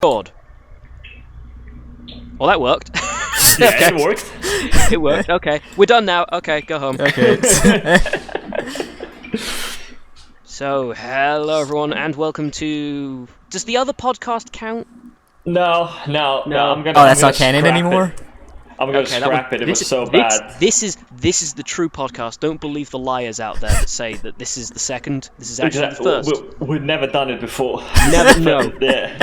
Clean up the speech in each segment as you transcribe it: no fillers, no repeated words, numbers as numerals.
God. Well, that worked. Yeah, Okay. it worked. It worked. Okay, we're done now. Okay, go home. Okay. So, hello everyone, and welcome to. Does the other podcast count? No. I'm gonna. Oh, that's I'm not canon scrap anymore? It. I'm gonna scrap it. It was so bad. This is the true podcast. Don't believe the liars out there that say that this is the second. This is actually the first. We've never done it before. Never. No. Yeah.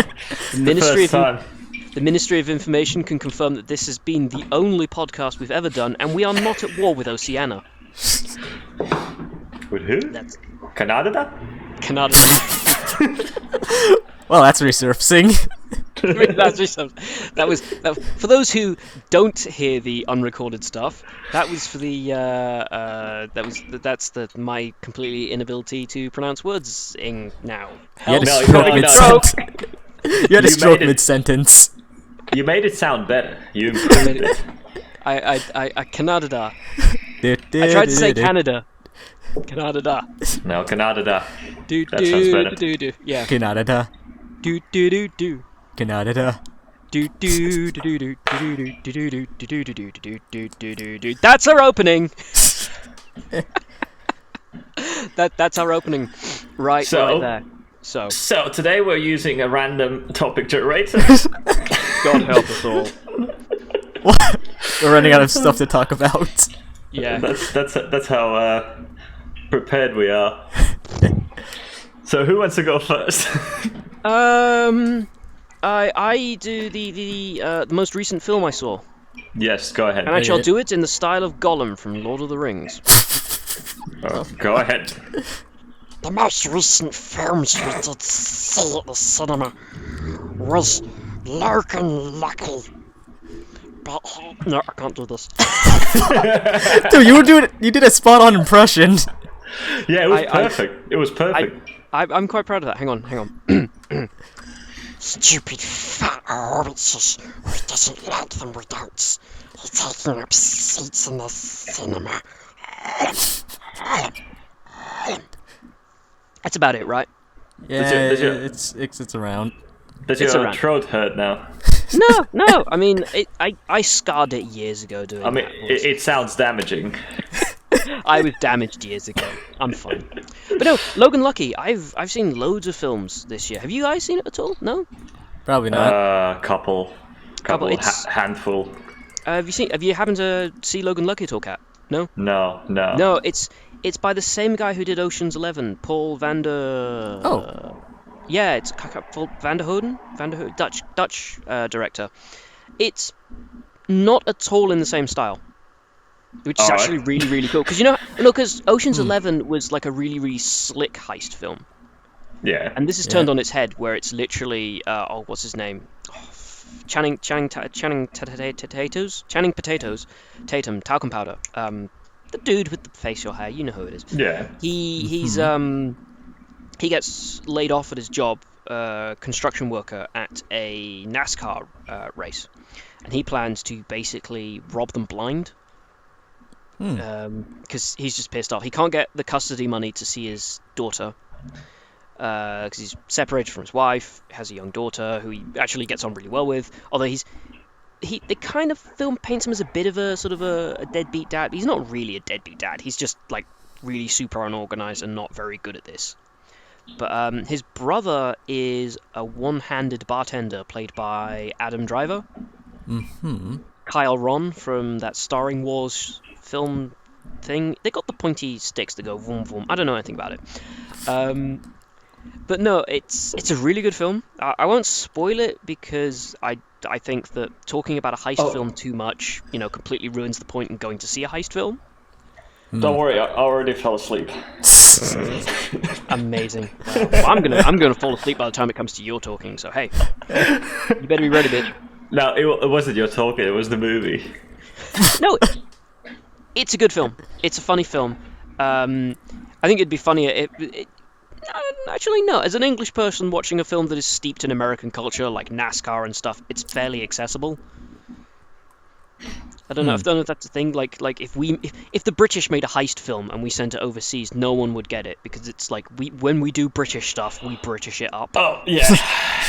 The Ministry of Information can confirm that this has been the only podcast we've ever done, and we are not at war with Oceania. With who? That's Cananada? Canada. Well, that's resurfacing. That was for those who don't hear the unrecorded stuff. That was for the that's my completely inability to pronounce words in now. You had a No, stroke no. mid-sentence. You had a You stroke made it. mid-sentence. You made it sound better. You improved it. I Canada. I tried to say Canada. Canada. No, Canada. Do That sounds better. do. Yeah. Canada. Do. Canada. Do. That's our opening. That's our opening. Right there. So today we're using a random topic generator. God help us all. What? We're running out of stuff to talk about. Yeah. That's how prepared we are. So who wants to go first? I do the most recent film I saw, Yes, go ahead. and I shall do it in the style of Gollum from Lord of the Rings. Go ahead. The most recent films we did see at the cinema was Logan Lucky. But no, I can't do this. Dude, you did a spot-on impression. Yeah, it was perfect. It was perfect. I'm quite proud of that. Hang on. Stupid fat hobbitses who doesn't like them without he taking up seats in the cinema. That's about it, right? Yeah, Does your- it's around. Does It's your around. throat hurt now? No. I mean, I scarred it years ago doing I mean, that. it sounds damaging. I was damaged years ago. I'm fine. But no, Logan Lucky. I've seen loads of films this year. Have you guys seen it at all? No. Probably not. Couple, It's- handful. Have you happened to see Logan Lucky at all, Kat? No. No. No. It's by the same guy who did Ocean's 11, Paul van der. Oh. Yeah, it's Paul van der Hoeden, Dutch director. It's not at all in the same style, which is Alright. actually really, really cool. Because Ocean's 11 was like a really, really slick heist film, Yeah. and this is turned on its head, where it's literally what's his name? Channing Potatoes, Tatum, talcum powder. The dude with the facial hair, you know who it is. Yeah. He gets laid off at his job, construction worker at a NASCAR race, and he plans to basically rob them blind. Because he's just pissed off. He can't get the custody money to see his daughter, because he's separated from his wife, has a young daughter who he actually gets on really well with. Although the kind of film paints him as a bit of a sort of a deadbeat dad. He's not really a deadbeat dad. He's just like really super unorganized and not very good at this. But his brother is a one-handed bartender played by Adam Driver. Mm-hmm. Kyle Ron from that Starring Wars film thing. They got the pointy sticks that go vroom vroom. I don't know anything about it. But no, it's a really good film. I won't spoil it because I think that talking about a heist film too much, completely ruins the point in going to see a heist film. Don't worry, I already fell asleep. Amazing. Well, I'm gonna fall asleep by the time it comes to your talking. So hey, you better be ready, bitch. No, it wasn't your talking, it was the movie. No, it's a good film. It's a funny film. I think it'd be funnier actually, no. As an English person watching a film that is steeped in American culture, like NASCAR and stuff, it's fairly accessible. I don't know if that's a thing. Like if the British made a heist film and we sent it overseas, no one would get it because it's like when we do British stuff, we British it up. Oh yeah,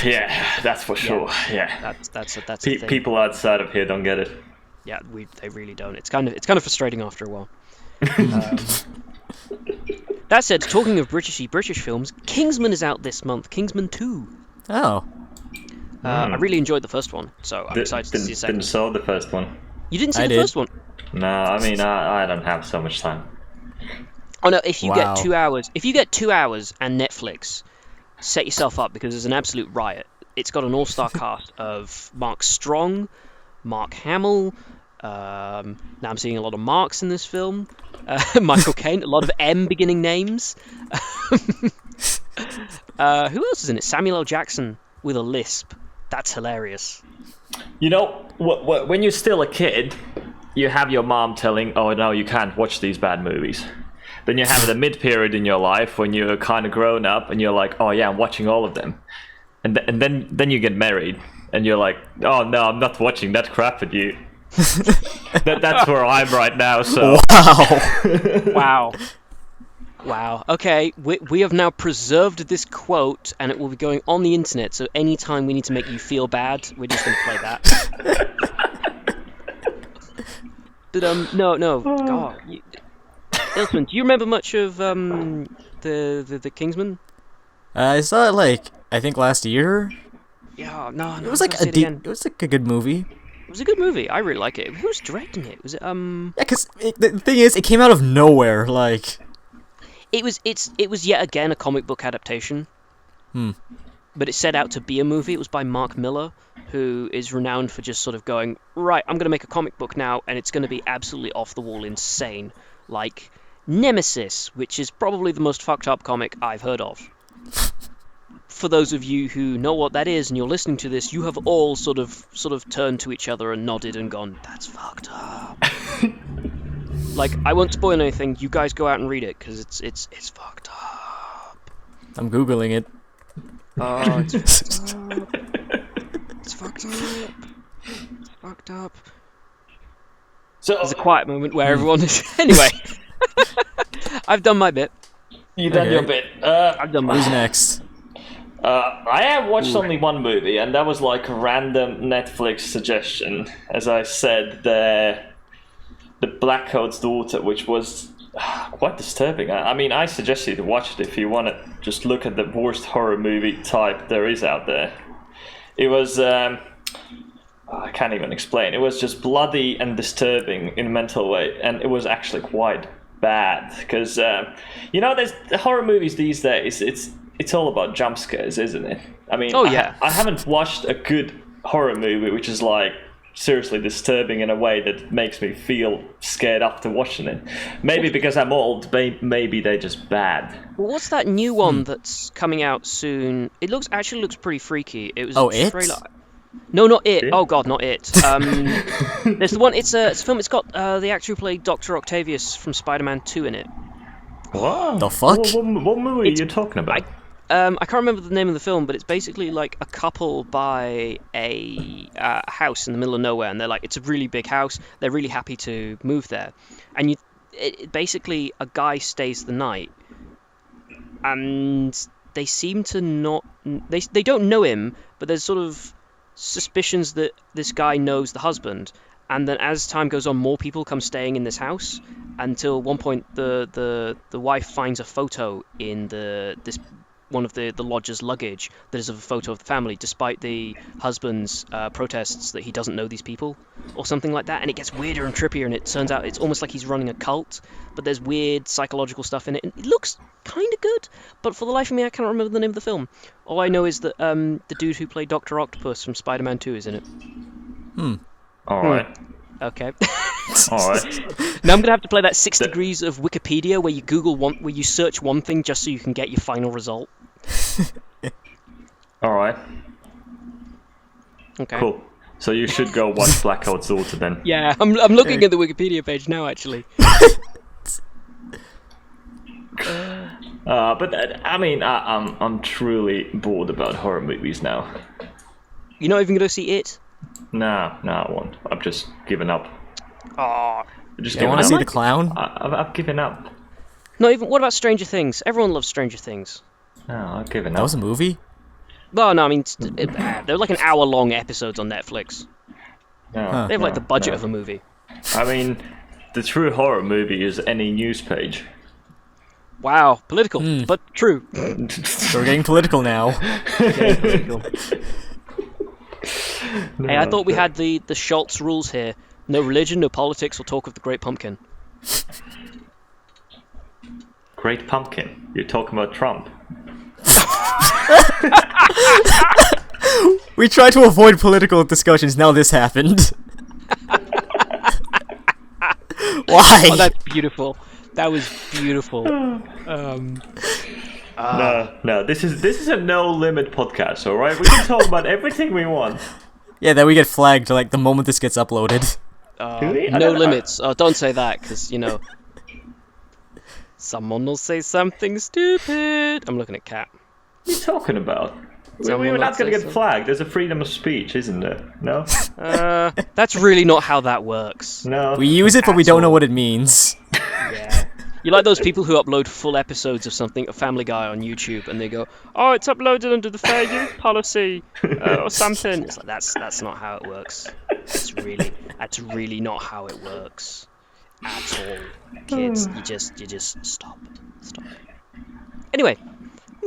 yeah, that's for sure. Yeah, that's a thing. People outside of here don't get it. Yeah, they really don't. It's kind of frustrating after a while. That said, talking of British films, Kingsman is out this month. Kingsman 2. Oh. I really enjoyed the first one, so I'm excited to see the second. Didn't saw the first one. You didn't see the first one? No, I mean I don't have so much time. Oh no! If you get 2 hours, and Netflix, set yourself up because there's an absolute riot. It's got an all-star cast of Mark Strong, Mark Hamill. Now I'm seeing a lot of Marks in this film. Michael Caine, a lot of M beginning names. Who else is in it? Samuel L. Jackson with a lisp. That's hilarious. You know, when you're still a kid, you have your mom telling, "Oh no, you can't watch these bad movies." Then you have the mid-period in your life when you're kind of grown up, and you're like, "Oh yeah, I'm watching all of them." And then you get married, and you're like, "Oh no, I'm not watching that crap with you." That's where I'm right now. So Wow. Okay, we have now preserved this quote, and it will be going on the internet. So anytime we need to make you feel bad, we're just going to play that. But no, God, Ilsman, do you remember much of the Kingsman? I saw it I think last year. Yeah, no. It was like a good movie. It was a good movie. I really like it. Who was directing it? Was it Yeah, because the thing is, it came out of nowhere. It was yet again a comic book adaptation. But it set out to be a movie. It was by Mark Miller, who is renowned for just sort of going, right, I'm going to make a comic book now, and it's going to be absolutely off the wall insane, like Nemesis, which is probably the most fucked up comic I've heard of. For those of you who know what that is and you're listening to this, you have all sort of turned to each other and nodded and gone, that's fucked up. I won't spoil anything. You guys go out and read it because it's fucked up. I'm googling it. Oh, it's fucked up. It's fucked up. It's fucked up. So there's a quiet moment where everyone is. Anyway, I've done my bit. You done your bit. I've done my. Who's next? I have watched only one movie, and that was a random Netflix suggestion. As I said, the Blackcoat's Daughter, which was quite disturbing. I mean, I suggest you to watch it if you want to just look at the worst horror movie type there is out there. It was, I can't even explain. It was just bloody and disturbing in a mental way, and it was actually quite bad. Because, there's horror movies these days, it's all about jump scares, isn't it? I mean, I haven't watched a good horror movie which is seriously disturbing in a way that makes me feel scared after watching it. Maybe because I'm old, maybe they're just bad. Well, what's that new one that's coming out soon? It looks pretty freaky. It was It? trailer. No, not It. Oh God, not It. There's the one. It's a film. It's got the actor who played Dr. Octavius from Spider-Man 2 in it. What? The fuck? What movie are you talking about? I can't remember the name of the film, but it's basically a couple buy a house in the middle of nowhere, and they're it's a really big house. They're really happy to move there, and basically a guy stays the night, and they seem to not. They don't know him, but there's sort of suspicions that this guy knows the husband. And then as time goes on, more people come staying in this house until one point the wife finds a photo in this one of the lodger's luggage that is of a photo of the family, despite the husband's protests that he doesn't know these people or something like that. And it gets weirder and trippier, and it turns out it's almost like he's running a cult, but there's weird psychological stuff in it, and it looks kind of good, but for the life of me I can't remember the name of the film. All I know is that the dude who played Dr. Octopus from Spider-Man 2 is in it. Alright. Okay. Alright. Now I'm gonna have to play that 6 degrees of Wikipedia where you search one thing just so you can get your final result. Alright. Okay. Cool. So you should go watch Blackcoat's Daughter then. Yeah, I'm looking at the Wikipedia page now actually. I'm truly bored about horror movies now. You're not even gonna see It? No, I won't. I've just given up. Oh, Just You want to see the clown? I've given up. not even. What about Stranger Things? Everyone loves Stranger Things. No, I've given That up. was a movie? Well, no, I mean they're like an hour-long episodes on Netflix. No, Huh. They have like the budget no. of a movie. I mean, the true horror movie is any news page. Wow, political, but true. So we're getting political now. Hey, I thought we had the Schultz rules here. No religion, no politics, or talk of the Great Pumpkin. Great Pumpkin. You're talking about Trump. We tried to avoid political discussions, now this happened. Why? Oh, that's beautiful. That was beautiful. No, this is a no limit podcast, all right? We can talk about everything we want. Yeah, then we get flagged like the moment this gets uploaded. Do we? I No don't- limits. Oh, don't say that, because, you know, someone will say something stupid. I'm looking at Cat. What are you talking about? Someone We're not might going to say get so. flagged. There's a freedom of speech, isn't there? No? That's really not how that works. No. We use it, but we don't know Asshole. what it means. Yeah. You like those people who upload full episodes of something, a Family Guy on YouTube, and they go, "Oh, it's uploaded under the fair use policy or something." It's like that's not how it works. That's really not how it works at all, kids. You just stop. Anyway,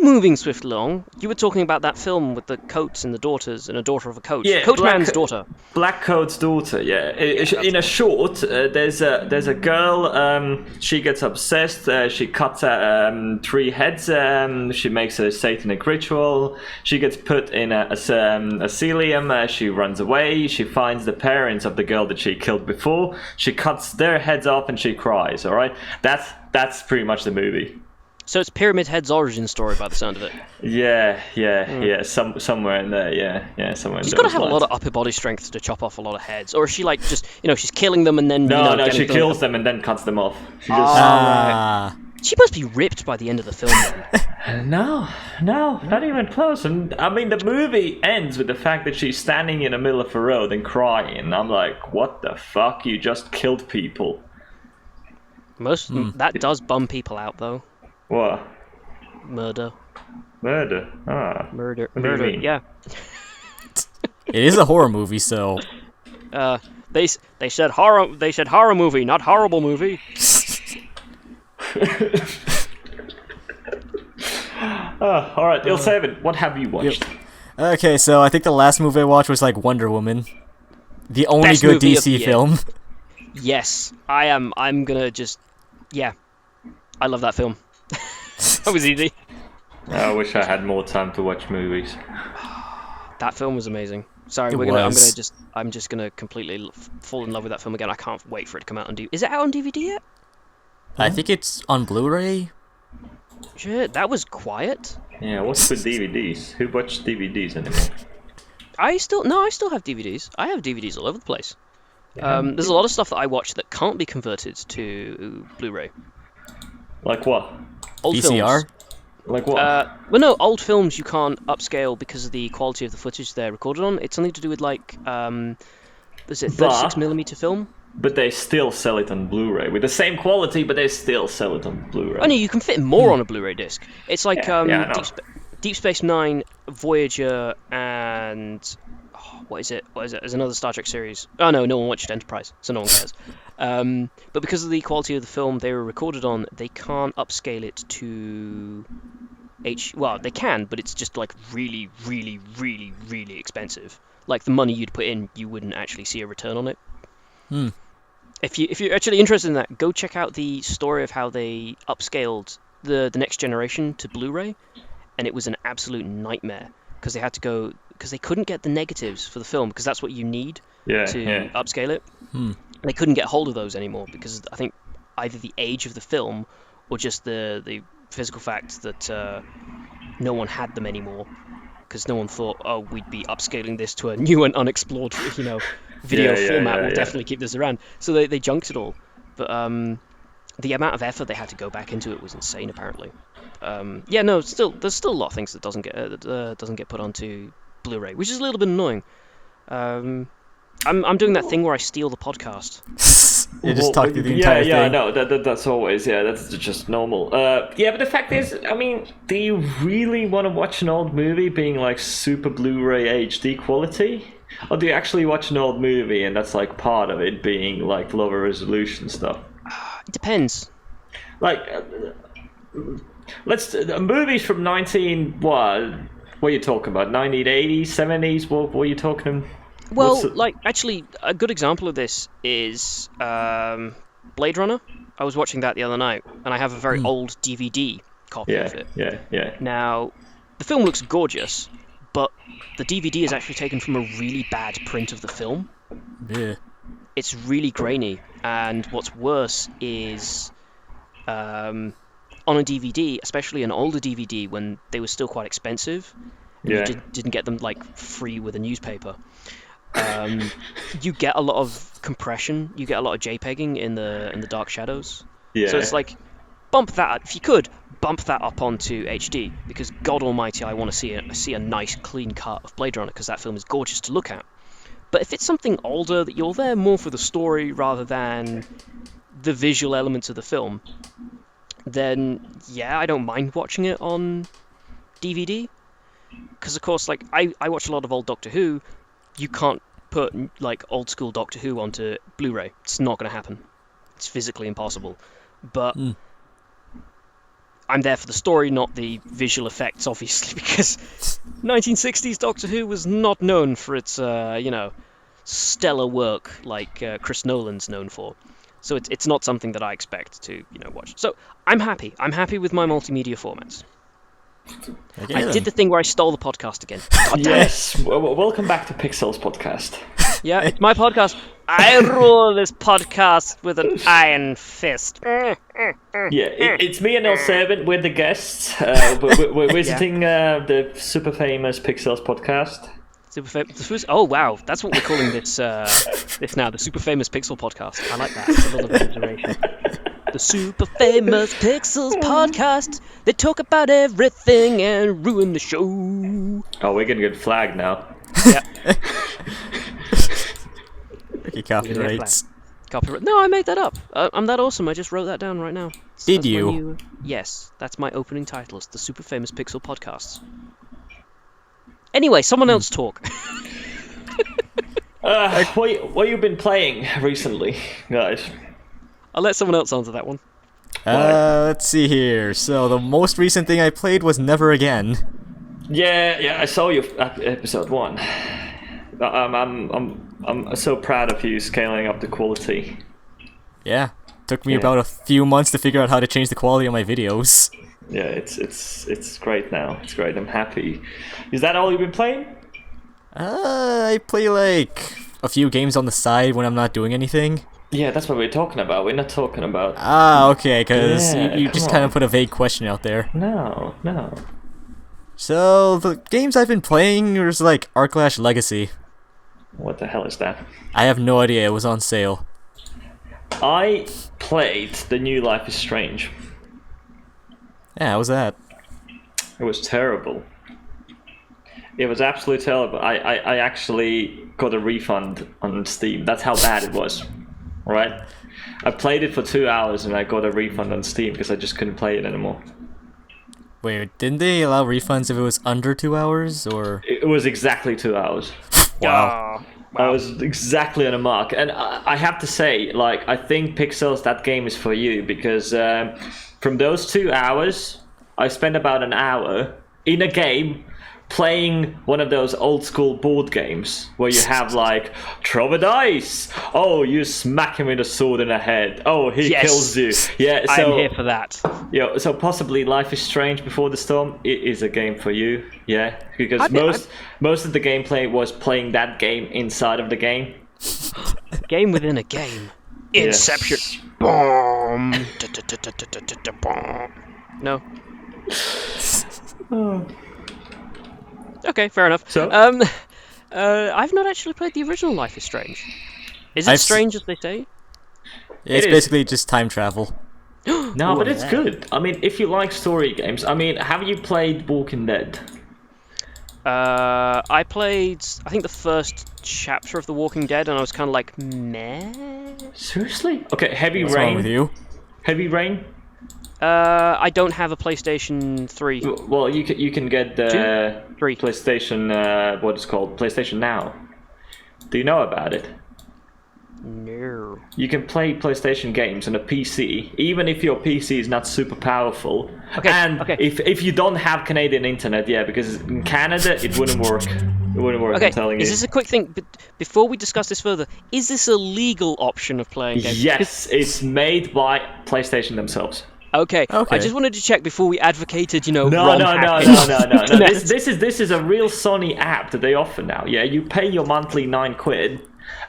moving swift along, you were talking about that film with the coats and the daughters and a daughter of a coach. Yeah, Coachman's daughter. Blackcoat's daughter, yeah. In a short, there's a girl. She gets obsessed. She cuts 3 heads. She makes a satanic ritual. She gets put in a asylum. She runs away. She finds the parents of the girl that she killed before. She cuts their heads off and she cries. All right, that's pretty much the movie. So it's Pyramid Head's origin story by the sound of it. Yeah. Somewhere in there. Yeah. Somewhere. She's got to have a lot of upper body strength to chop off a lot of heads, or is she like just she's killing them and then No, getting she them- kills them and then cuts them off. She just Ah. She must be ripped by the end of the film. Then. No, not even close. And I mean, the movie ends with the fact that she's standing in the middle of a road and crying. And I'm like, what the fuck? You just killed people. That does bum people out though. What? Murder. Murder? Murder. What do you mean? Yeah. It is a horror movie, so They said horror. They said horror movie, not horrible movie. All right, Il7, what have you watched? okay. So I think the last movie I watched was like Wonder Woman, the only Best good movie of the DC year. film. Yes, I am. I'm gonna just. Yeah, I love that film. That was easy. I wish I had more time to watch movies. That film was amazing. Sorry, I'm just gonna completely fall in love with that film again. I can't wait for it to come out on DVD. Is it out on DVD yet? I think it's on Blu-ray. Shit, that was quiet. Yeah, what's with DVDs? Who watches DVDs anymore? I still have DVDs. I have DVDs all over the place. There's a lot of stuff that I watch that can't be converted to Blu-ray. Like what? Old VCR. films. Like what? Well, no, old films you can't upscale because of the quality of the footage they're recorded on. It's something to do with like, is it 36mm film? But they still sell it on Blu-ray with the same quality, but they still sell it on Blu-ray. Oh no, you can fit more on a Blu-ray disc. It's like I know. Deep Space Nine, Voyager, and what is it? There's another Star Trek series. Oh no one watched Enterprise, so no one cares. But because of the quality of the film they were recorded on, they can't upscale it to Well, they can, but it's just like really, really, really, really expensive. Like the money you'd put in, you wouldn't actually see a return on it. If you're actually interested in that, go check out the story of how they upscaled the Next Generation to Blu-ray, and it was an absolute nightmare because they couldn't get the negatives for the film because that's what you need to upscale it. They couldn't get hold of those anymore because I think either the age of the film or just the physical fact that no one had them anymore because no one thought, oh, we'd be upscaling this to a new and unexplored, video format will definitely keep this around. So they junked it all. But the amount of effort they had to go back into it was insane, apparently. There's still a lot of things that doesn't get put onto Blu-ray, which is a little bit annoying. I'm doing that thing where I steal the podcast. You just talk through the entire thing. Yeah, no, that's always, that's just normal. Yeah, but the fact is, I mean, do you really want to watch an old movie being like super Blu-ray HD quality? Or do you actually watch an old movie and that's like part of it being like lower resolution stuff? It depends. Like, movies from what are you talking about? 1980s, 70s? What were you talking? Well, like, actually, a good example of this is Blade Runner. I was watching that the other night, and I have a very old DVD copy of it. Yeah. Now, the film looks gorgeous, but the DVD is actually taken from a really bad print of the film. Yeah. It's really grainy, and what's worse is on a DVD, especially an older DVD, when they were still quite expensive, you didn't get them like free with a newspaper. You get a lot of compression, you get a lot of JPEGing in the dark shadows. Yeah. So it's like, bump that, if you could, bump that up onto HD, because God Almighty, I want to see a nice clean cut of Blade Runner, because that film is gorgeous to look at. But if it's something older that you're there more for the story rather than the visual elements of the film, then yeah, I don't mind watching it on DVD. Because of course, like I watch a lot of old Doctor Who. You can't put like old school Doctor Who onto Blu-ray. It's not going to happen. It's physically impossible. But I'm there for the story, not the visual effects, obviously, because 1960s Doctor Who was not known for its, stellar work like Chris Nolan's known for. So it's not something that I expect to, watch. So I'm happy. I'm happy with my multimedia formats. I did the thing where I stole the podcast again. Yes, welcome back to Pixels podcast. Yeah, it's my podcast. I rule this podcast with an iron fist. Yeah, it's me and L7. We're the guests. We're visiting the super famous Pixels podcast. Oh wow, that's what we're calling this now, the super famous Pixel podcast. I like that. It's a little bit of alliteration. The super famous Pixels podcast. They talk about everything and ruin the show. Oh, we're gonna get flagged now. Yeah. Ricky copyrights. Copyright. No, I made that up. I'm that awesome. I just wrote that down right now. Did you? Yes, that's my opening title. It's the super famous Pixel podcasts. Anyway, someone else talk. What you been playing recently, guys? I'll let someone else answer that one. Let's see here. So the most recent thing I played was Never Again. Yeah, I saw you at episode 1. I'm so proud of you scaling up the quality. Yeah, took me about a few months to figure out how to change the quality of my videos. Yeah, it's great now. It's great. I'm happy. Is that all you've been playing? I play like a few games on the side when I'm not doing anything. Yeah, that's what we're talking about. We're not talking about... Okay, because you just kind of put a vague question out there. No. So, the games I've been playing is like Arclash Legacy. What the hell is that? I have no idea, it was on sale. I played the new Life is Strange. Yeah, how was that? It was terrible. It was absolutely terrible. I actually got a refund on Steam. That's how bad it was. Right? I played it for 2 hours and I got a refund on Steam because I just couldn't play it anymore. Wait, didn't they allow refunds if it was under 2 hours, or...? It was exactly 2 hours. Wow. I was exactly on a mark. And I have to say, like, I think Pixels, that game is for you because from those 2 hours, I spent about an hour in a game playing one of those old school board games where you have like throw a dice. Oh, you smack him with a sword in the head. Oh, he kills you. Yeah, so I'm here for that. Yeah, so possibly Life is Strange Before the Storm. It is a game for you. Yeah, because most of the gameplay was playing that game inside of the game. Game within a game. Inception. Boom. No. Okay, fair enough. So? I've not actually played the original Life is Strange. Is it strange as they say? It's basically just time travel. No, but it's good. I mean, if you like story games, I mean, have you played Walking Dead? I played, I think, the first chapter of The Walking Dead, and I was kind of like, meh. Seriously? Okay, Heavy What's wrong with Rain. you? Heavy Rain. I don't have a PlayStation 3. Well, you can get the 3. PlayStation. What is it called? PlayStation Now. Do you know about it? No. You can play PlayStation games on a PC, even if your PC is not super powerful. Okay, And okay. if you don't have Canadian internet, yeah, because in Canada it wouldn't work. It wouldn't work. Okay, I'm telling is you. this a quick thing? But before we discuss this further, is this a legal option of playing games? Yes, it's made by PlayStation themselves. Okay. Okay. I just wanted to check before we advocated, No, ROM hacking. no. This is a real Sony app that they offer now. Yeah, you pay your monthly £9,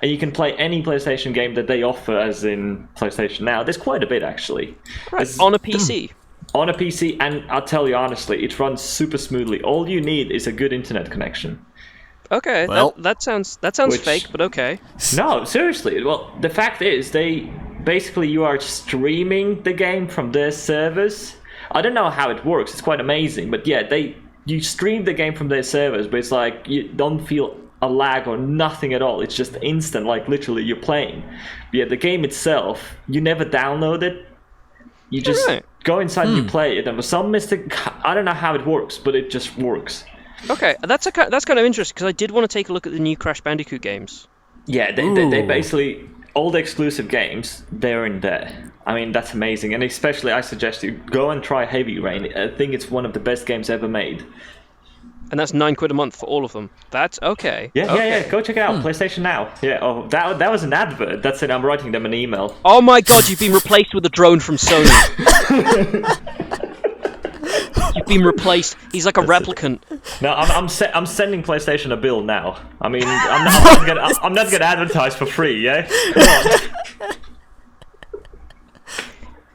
and you can play any PlayStation game that they offer, as in PlayStation Now. There's quite a bit actually. Right, It's- on a PC. On a PC, and I'll tell you honestly, it runs super smoothly. All you need is a good internet connection. Okay, Well- that sounds Which- fake, but okay. No, seriously. Well, the fact is, you are streaming the game from their servers. I don't know how it works. It's quite amazing, but yeah, you stream the game from their servers, but it's like you don't feel a lag or nothing at all. It's just instant, like literally you're playing. But yeah, the game itself, you never download it. You just Alright. go inside and you play it. And for some mystic, I don't know how it works, but it just works. Okay, that's kind of interesting because I did want to take a look at the new Crash Bandicoot games. Yeah, they Ooh. basically, all the exclusive games, they're in there. I mean, that's amazing. And especially, I suggest you go and try Heavy Rain. I think it's one of the best games ever made. And that's £9 a month for all of them. That's okay. Yeah. Go check it out. PlayStation Now. Yeah. Oh, that was an advert. That's it. I'm writing them an email. Oh my god, you've been replaced with a drone from Sony. You've been replaced. He's like a replicant. No, I'm sending PlayStation a bill now. I mean, I'm not gonna advertise for free. Yeah. Come on.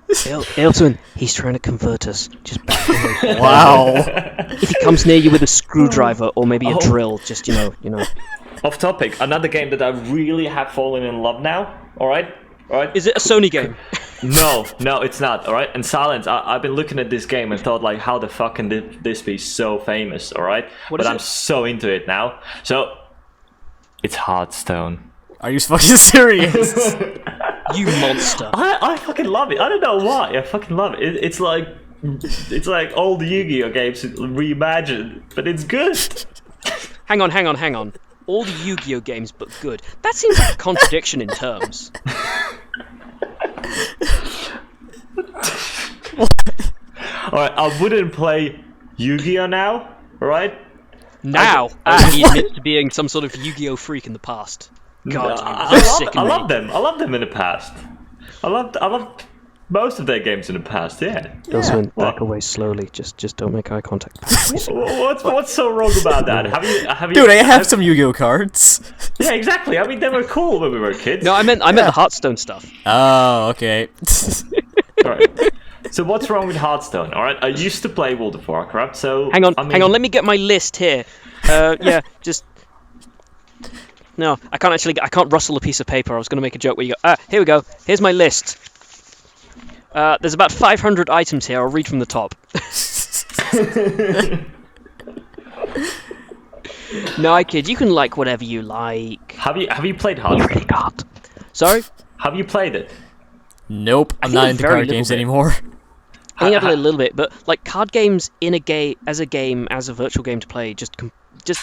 Ailton, he's trying to convert us. Just back away. Wow. If he comes near you with a screwdriver or maybe a drill, just you know. Off topic. Another game that I really have fallen in love now. All right. Is it a Sony game? No, it's not. All right. And Silence, I've been looking at this game and thought, like, how the fuck can this be so famous? All right. What but is I'm it? so into it now. So, it's Hearthstone. Are you fucking serious? You monster. I fucking love it. I don't know why. I fucking love it. It's like old Yu-Gi-Oh games reimagined, but it's good. Hang on. All the Yu-Gi-Oh games, but good. That seems like a contradiction in terms. Alright, I wouldn't play Yu-Gi-Oh now, right? Now, he admits to being some sort of Yu-Gi-Oh freak in the past. God, I you sick love me. them. I love them in the past. I loved most of their games in the past. Yeah. Ilswin, What? back away slowly. Just don't make eye contact. What's so wrong about that? Have you? Dude, I have some Yu-Gi-Oh cards. Yeah, exactly. I mean, they were cool when we were kids. No, I meant the Hearthstone stuff. Oh, okay. Alright. So what's wrong with Hearthstone? All right, I used to play World of Warcraft, so Hang on. I Let me get my list here. No, I can't rustle a piece of paper. I was going to make a joke where you go, here we go. Here's my list. There's about 500 items here. I'll read from the top. No, I kid. You can like whatever you like. Have you played You Hearthstone? really can't. Sorry? Have you played it? Nope, I'm think not a into very card little games bit. anymore. I think I played a little bit, but like card games in a game, as a virtual game to play, just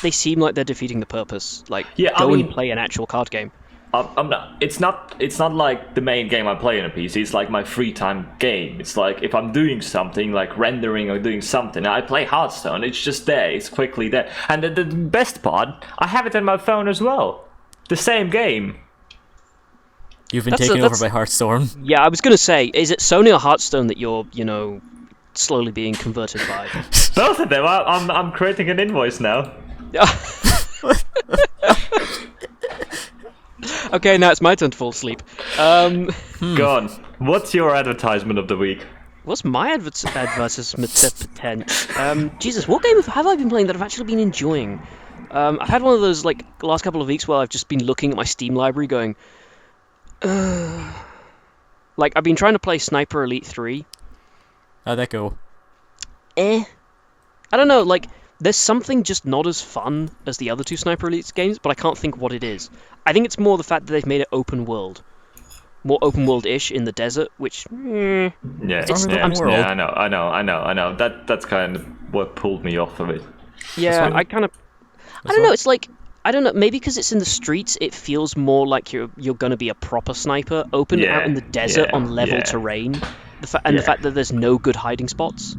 they seem like they're defeating the purpose. Like, Yeah, I go mean- and play an actual card game. I'm not. It's not like the main game I play on a PC. It's like my free time game. It's like if I'm doing something like rendering or doing something, I play Hearthstone. It's just there. It's quickly there. And the best part, I have it on my phone as well. The same game. You've been That's taken a- over that's- by Hearthstone. Yeah, I was gonna say, is it Sony or Hearthstone that you're, slowly being converted by? Both of them. I'm creating an invoice now. Okay, now it's my turn to fall asleep. Go on. What's your advertisement of the week? What's my advertisement? Jesus, what game have I been playing that I've actually been enjoying? I've had one of those like last couple of weeks where I've just been looking at my Steam library, going, like I've been trying to play Sniper Elite 3. How'd that go? I don't know. Like there's something just not as fun as the other two Sniper Elite games, but I can't think what it is. I think it's more the fact that they've made it open world. More open world-ish in the desert, which... Yeah, I know. That's kind of what pulled me off of it. Yeah, I don't know, it's like... I don't know, maybe because it's in the streets, it feels more like you're gonna be a proper sniper, out in the desert on level terrain, the fact that there's no good hiding spots.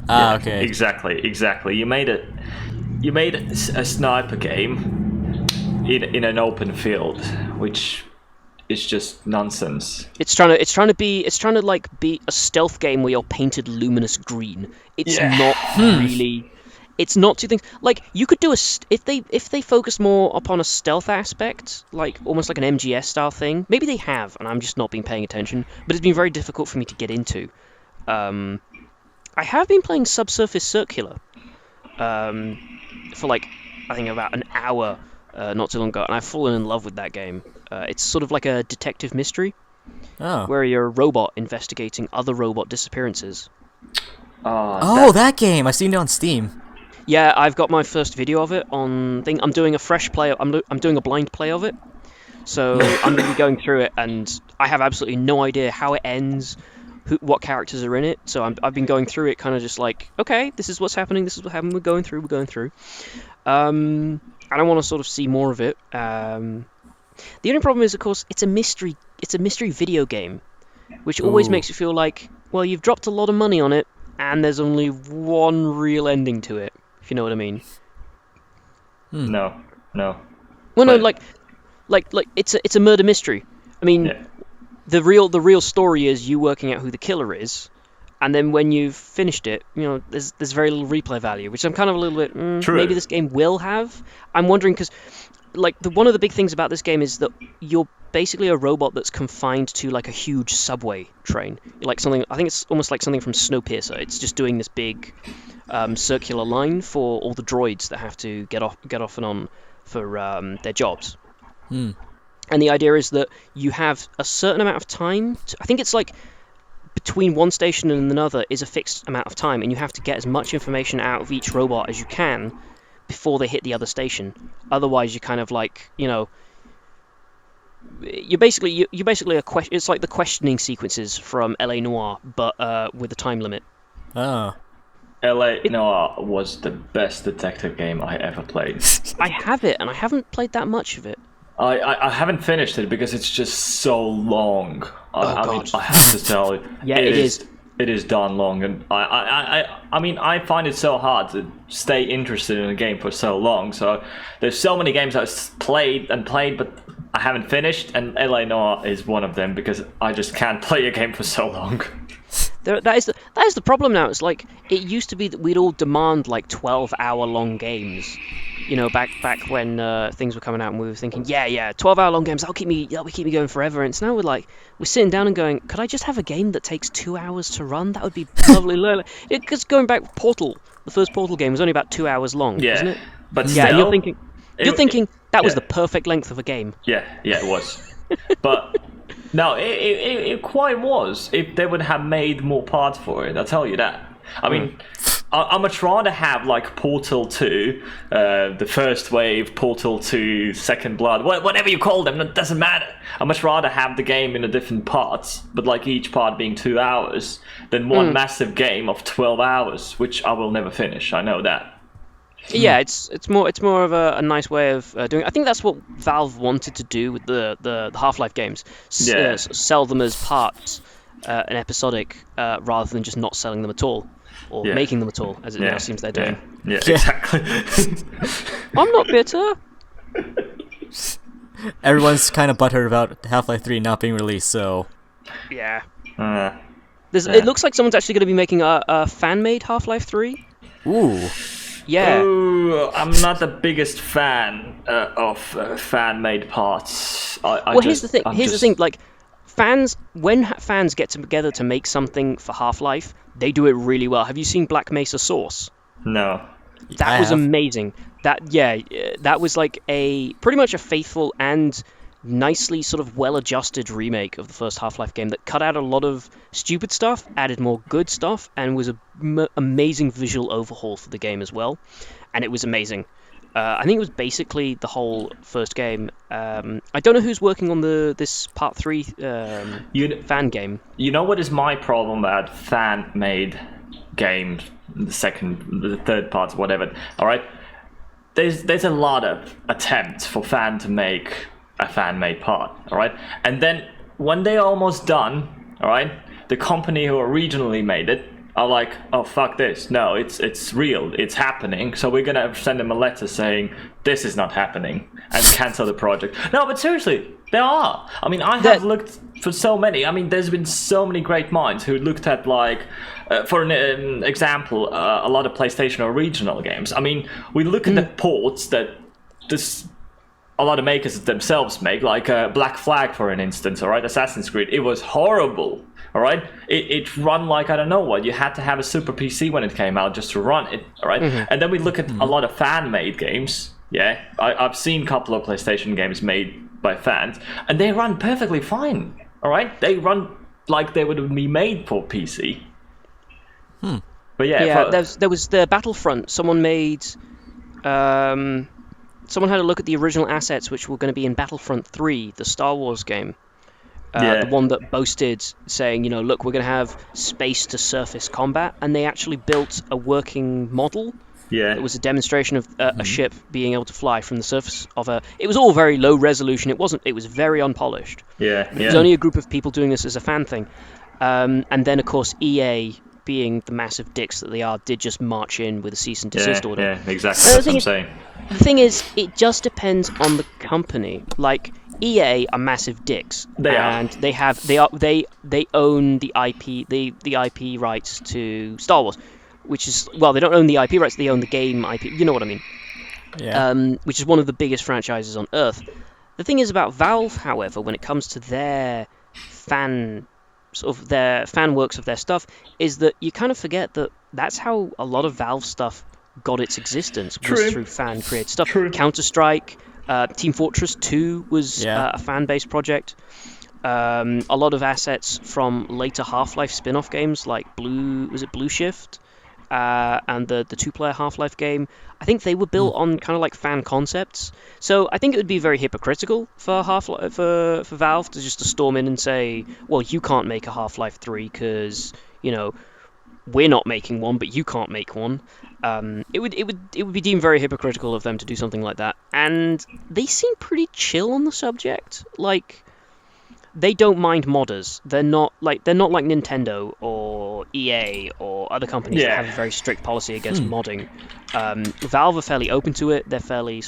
Okay. Exactly. You made a sniper game in an open field, which is just nonsense. It's trying to be a stealth game where you're painted luminous green. It's not really. It's not two things. Like, you could do if they focus more upon a stealth aspect, like almost like an MGS style thing. Maybe they have, and I'm just not been paying attention. But it's been very difficult for me to get into. I have been playing Subsurface Circular for like I think about an hour not too long ago, and I've fallen in love with that game. It's sort of like a detective mystery where you're a robot investigating other robot disappearances. That game! I've seen it on Steam. Yeah, I've got my first video of it on thing. I'm doing a fresh play. I'm doing a blind play of it, so I'm going to be going through it, and I have absolutely no idea how it ends, what characters are in it. So I've been going through it, kind of just like, okay, this is what's happening. This is what happened. We're going through. And I want to sort of see more of it. The only problem is, of course, it's a mystery. It's a mystery video game, which always makes you feel like, well, you've dropped a lot of money on it, and there's only one real ending to it. If you know what I mean. No. Well, no, like it's a murder mystery. I mean, the real story is you working out who the killer is, and then when you've finished it, there's very little replay value, which I'm kind of a little bit maybe this game will have. I'm wondering because, like, one of the big things about this game is that you're basically a robot that's confined to like a huge subway train. Like something, I think it's almost like something from Snowpiercer. It's just doing this big circular line for all the droids that have to get off and on for their jobs. And the idea is that you have a certain amount of time. I think it's like between one station and another is a fixed amount of time, and you have to get as much information out of each robot as you can before they hit the other station. Otherwise, you're kind of like, you're basically a question. It's like the questioning sequences from LA Noire, but with a time limit. Oh. LA Noire was the best detective game I ever played. I have it, and I haven't played that much of it. I haven't finished it because it's just so long. I mean, I have to tell you. Yeah, it is. It is darn long, and I mean, I find it so hard to stay interested in a game for so long. So there's so many games I've played, but I haven't finished, and LA Noire is one of them because I just can't play a game for so long. That is the problem now. It's like it used to be that we'd all demand like 12-hour long games. Back when things were coming out and we were thinking, 12-hour long games, that'll keep me going forever. And it's now we're sitting down and going, could I just have a game that takes 2 hours to run? That would be lovely. Because going back, Portal, the first Portal game was only about 2 hours long, wasn't it? But yeah, still, and you're thinking that was the perfect length of a game. Yeah, it was. But no, it quite was. If they would have made more parts for it, I'll tell you that. I mean, I much rather have like Portal 2, the first wave, Portal 2, Second Blood, whatever you call them, it doesn't matter. I much rather have the game in the different parts, but like each part being 2 hours, than one massive game of 12 hours, which I will never finish. I know that. Yeah, it's more of a nice way of doing it. I think that's what Valve wanted to do with the Half-Life games. Sell them as parts, and episodic, rather than just not selling them at all. Or making them at all, as it now seems they're doing. Yeah, exactly. I'm not bitter. Everyone's kind of butthurt about Half-Life 3 not being released, so... Yeah. It looks like someone's actually going to be making a fan-made Half-Life 3. Ooh. Yeah. Ooh, I'm not the biggest fan of fan-made parts. Here's the thing. Like, when fans get together to make something for Half-Life, they do it really well. Have you seen Black Mesa Source? No. That was amazing. That was like pretty much a faithful and nicely sort of well-adjusted remake of the first Half-Life game that cut out a lot of stupid stuff, added more good stuff, and was an amazing visual overhaul for the game as well. and it was amazing. I think it was basically the whole first game. I don't know who's working on this part 3 fan game. You know what is my problem about fan-made games, the third part, whatever. All right, there's a lot of attempts for fan to make a fan-made part. All right, and then when they're almost done, all right, the company who originally made it are like, oh, fuck this. No, it's real. It's happening. So we're going to send them a letter saying this is not happening and cancel the project. No, but seriously, there are. I mean, I have looked for so many. I mean, there's been so many great minds who looked at, like, for an example, a lot of PlayStation original games. I mean, we look at the ports that a lot of makers themselves make, like Black Flag, for an instance, all right, Assassin's Creed. It was horrible. All right, it run like I don't know what. You had to have a super PC when it came out just to run it. All right, and then we look at a lot of fan-made games. Yeah, I've seen a couple of PlayStation games made by fans, and they run perfectly fine. All right, they run like they would be made for PC. But yeah, there was the Battlefront. Someone made. Someone had a look at the original assets, which were going to be in Battlefront 3, the Star Wars game. The one that boasted saying, look, we're going to have space-to-surface combat, and they actually built a working model. Yeah. It was a demonstration of a ship being able to fly from the surface of a... It was all very low resolution. It was very unpolished. Yeah. It was only a group of people doing this as a fan thing. And then, of course, EA, being the massive dicks that they are, did just march in with a cease and desist order. Yeah, exactly. That's what I'm saying. The thing is, it just depends on the company. Like... EA are massive dicks, and they own the IP the IP rights to Star Wars, which is they don't own the IP rights, they own the game IP. You know what I mean? Yeah. Which is one of the biggest franchises on Earth. The thing is about Valve, however, when it comes to their fan works of their stuff, is that you kind of forget that that's how a lot of Valve stuff got its existence, was through fan created stuff. Counter-Strike. Team Fortress 2 was a fan-based project. A lot of assets from later Half-Life spin-off games like Blue Shift and the two-player Half-Life game. I think they were built on kind of like fan concepts. So I think it would be very hypocritical for for Valve to storm in and say, well, you can't make a Half-Life 3 because we're not making one, but you can't make one. It would be deemed very hypocritical of them to do something like that. And they seem pretty chill on the subject. Like, they don't mind modders. They're not like Nintendo or EA or other companies that have a very strict policy against modding. Valve are fairly open to it. They'll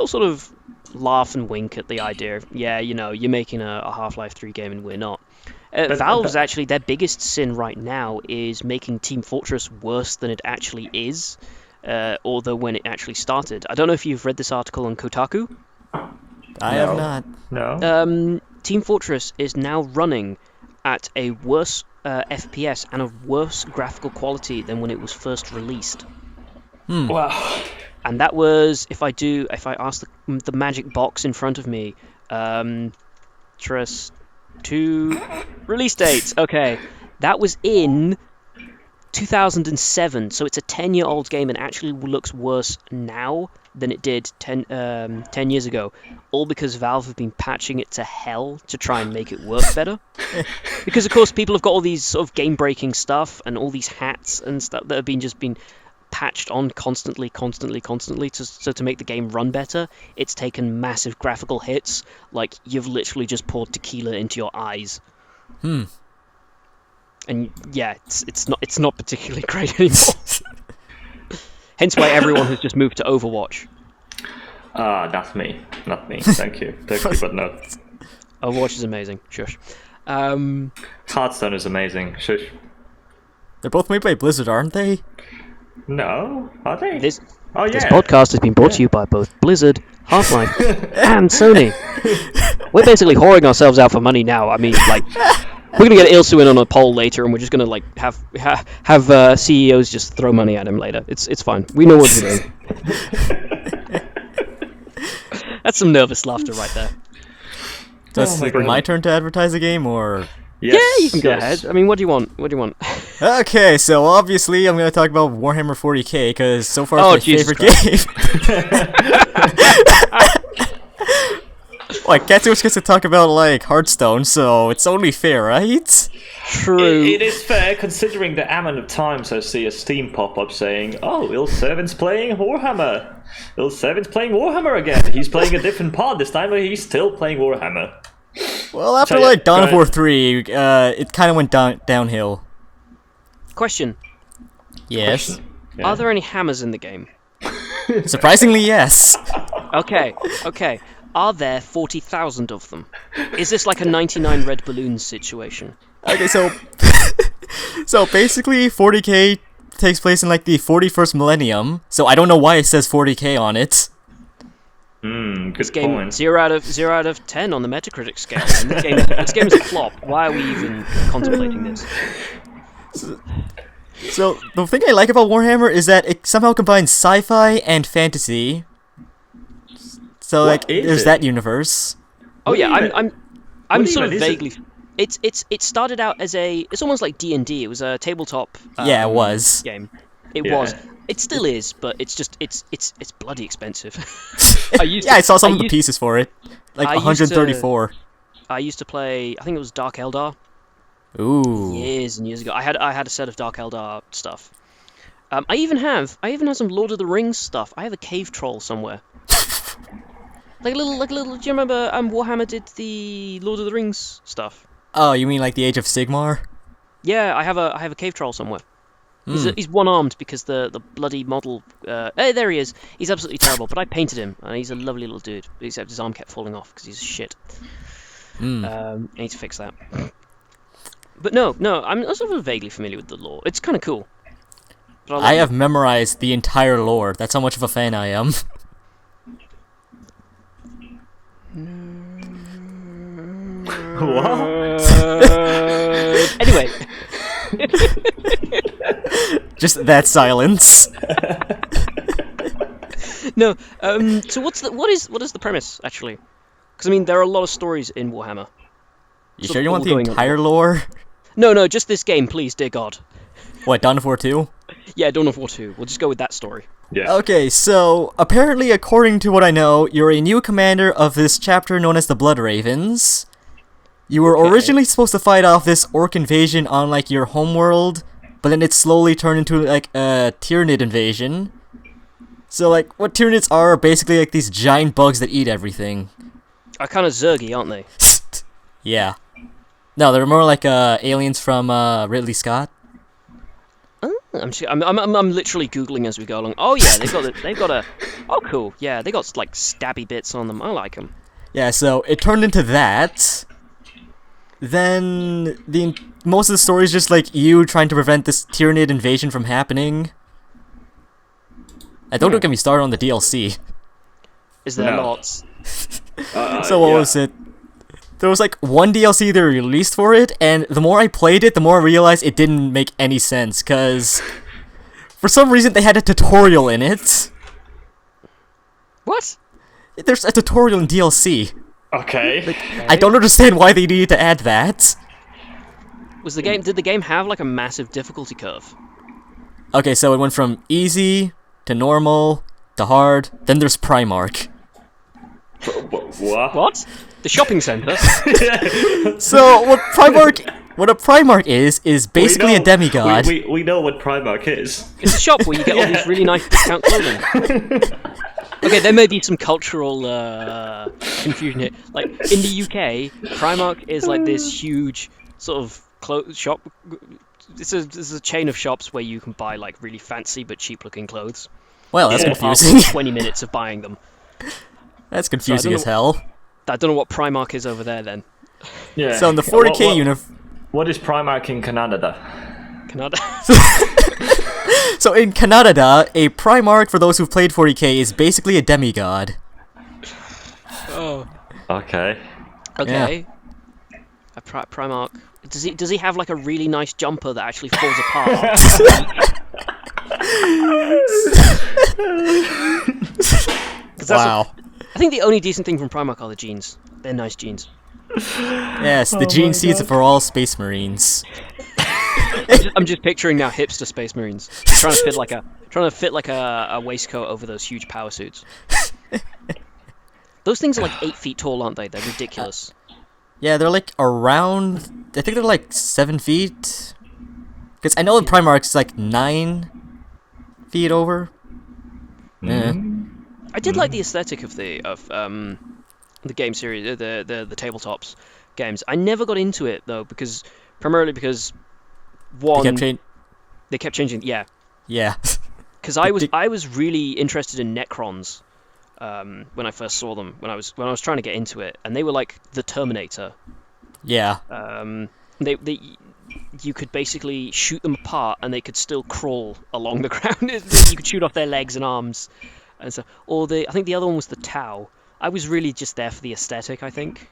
sort of laugh and wink at the idea of, you're making a Half-Life 3 game and we're not. Valve's actually, their biggest sin right now is making Team Fortress worse than it actually is, or than when it actually started. I don't know if you've read this article on Kotaku. I have not. No. Team Fortress is now running at a worse FPS and of worse graphical quality than when it was first released. Wow. And that was, if I ask the magic box in front of me, to release dates. Okay, that was in 2007, so it's a 10-year-old game and actually looks worse now than it did 10 years ago, all because Valve have been patching it to hell to try and make it work better. Because, of course, people have got all these sort of game-breaking stuff and all these hats and stuff that have been patched on constantly to make the game run better. It's taken massive graphical hits, like you've literally just poured tequila into your eyes. And yeah, it's not particularly great anymore. Hence why everyone has just moved to Overwatch. Not me. Thank you, but no. Overwatch is amazing. Shush. Hearthstone is amazing. Shush. They're both made by Blizzard, aren't they? No, are they? This Oh yeah. This podcast has been brought to you by both Blizzard, Half-Life, and Sony. We're basically whoring ourselves out for money now. I mean, like, we're gonna get Ilsu in on a poll later, and we're just gonna like have CEOs just throw money at him later. It's fine. We know what we're doing. That's some nervous laughter right there. So it's my turn to advertise a game, or Yes, Yeah, you can go yes. ahead. I mean, what do you want? What do you want? Okay, so obviously I'm gonna talk about Warhammer 40k because so far Oh, it's my Jesus favorite game. What, Catfish gets to talk about like Hearthstone, so it's only fair, right? True. It is fair considering the amount of times I see a Steam pop-up saying, "Oh, Il7's playing Warhammer. Il7's playing Warhammer again. He's playing a different part this time, but he's still playing Warhammer." Well, after So, yeah, like Dawn go of War ahead. 3, it kind of went downhill. Question: Yes. Yeah. Are there any hammers in the game? Surprisingly, yes. Okay. Are there 40,000 of them? Is this like a 99 red balloons situation? Okay, so so basically 40k takes place in like the 41st millennium. So I don't know why it says 40k on it. Good This game point. 0 out of 10 on the Metacritic scale. And this game is a flop. Why are we even contemplating this? So the thing I like about Warhammer is that it somehow combines sci-fi and fantasy. So What like is there's it? that universe. Oh yeah, even- I'm what sort of even is it? vaguely. It started out as it's almost like D&D. It was a tabletop. Yeah, it was. Game. It Yeah. was. It still is, but it's just it's bloody expensive. I used Yeah, I saw some I of the used- pieces for it. Like I used to- 134. I used to play. I think it was Dark Eldar. Ooh. Years and years ago. I had a set of Dark Eldar stuff. I even have some Lord of the Rings stuff. I have a cave troll somewhere. like a little. Do you remember Warhammer did the Lord of the Rings stuff? Oh, you mean like the Age of Sigmar? Yeah, I have a cave troll somewhere. Hmm. He's one-armed because the bloody model. Hey, there he is. He's absolutely terrible, but I painted him, and he's a lovely little dude. Except his arm kept falling off because he's shit. I need to fix that. But no, I'm sort of vaguely familiar with the lore. It's kind of cool. But I have memorized the entire lore. That's how much of a fan I am. What? Anyway, Just that silence. no. So what is the premise actually? Because I mean, there are a lot of stories in Warhammer. You Sort sure of you want all the going on. entire lore? No, just this game, please, dear God. What, Dawn of War 2? Yeah, Dawn of War 2. We'll just go with that story. Yeah. Okay, so apparently, according to what I know, you're a new commander of this chapter known as the Blood Ravens. You were Okay. originally supposed to fight off this orc invasion on like your homeworld, but then it slowly turned into like a Tyranid invasion. So like, what Tyranids are basically like these giant bugs that eat everything. Are kind of zergy, aren't they? Yeah. No, they're more like aliens from Ridley Scott. I'm literally googling as we go along. Oh yeah, they've got a. Oh cool, yeah, they got like stabby bits on them. I like them. Yeah, so it turned into that. Then most of the story is just like you trying to prevent this Tyranid invasion from happening. And don't get me started on the DLC. Is there No. lots? So what was it? There was like one DLC they released for it, and the more I played it, the more I realized it didn't make any sense, cause for some reason they had a tutorial in it. What? There's a tutorial in DLC. Okay. I don't understand why they needed to add that. Was the game? Did the game have like a massive difficulty curve? Okay, so it went from easy to normal to hard. Then there's Primarch. What? What? The shopping centre? So what a Primarch is basically a demigod. We know what Primarch is. It's a shop where you get all these really nice discount clothing. Okay, there may be some cultural confusion here. Like in the UK, Primark is like this huge sort of shop. This is a chain of shops where you can buy like really fancy but cheap-looking clothes. Well, that's Yeah. confusing. 20 minutes of buying them. That's confusing know- as hell. I don't know what Primark is over there then. Yeah. So in the 40k What is Primarch in Canada? Canada. So in Canada, a Primarch, for those who've played 40k, is basically a demigod. Oh. Okay. Okay. A Primark. Does he have like a really nice jumper that actually falls apart? 'Cause that's Wow. I think the only decent thing from Primark are the jeans. They're nice jeans. Yes, the gene seeds are for all Space Marines. I'm just picturing now hipster Space Marines trying to fit like a waistcoat over those huge power suits. Those things are like 8 feet tall, aren't they? They're ridiculous. Yeah, they're like around. I think they're like 7 feet. Because I know in Primarch it's like 9 feet over. Yeah. I did like the aesthetic of the game series, the tabletops games. I never got into it though primarily because one they kept changing. Yeah. Yeah. Because I was really interested in Necrons when I first saw them when I was trying to get into it, and they were like the Terminator. Yeah. You could basically shoot them apart, and they could still crawl along the ground. You could shoot off their legs and arms, and so. I think the other one was the Tau. I was really just there for the aesthetic, I think.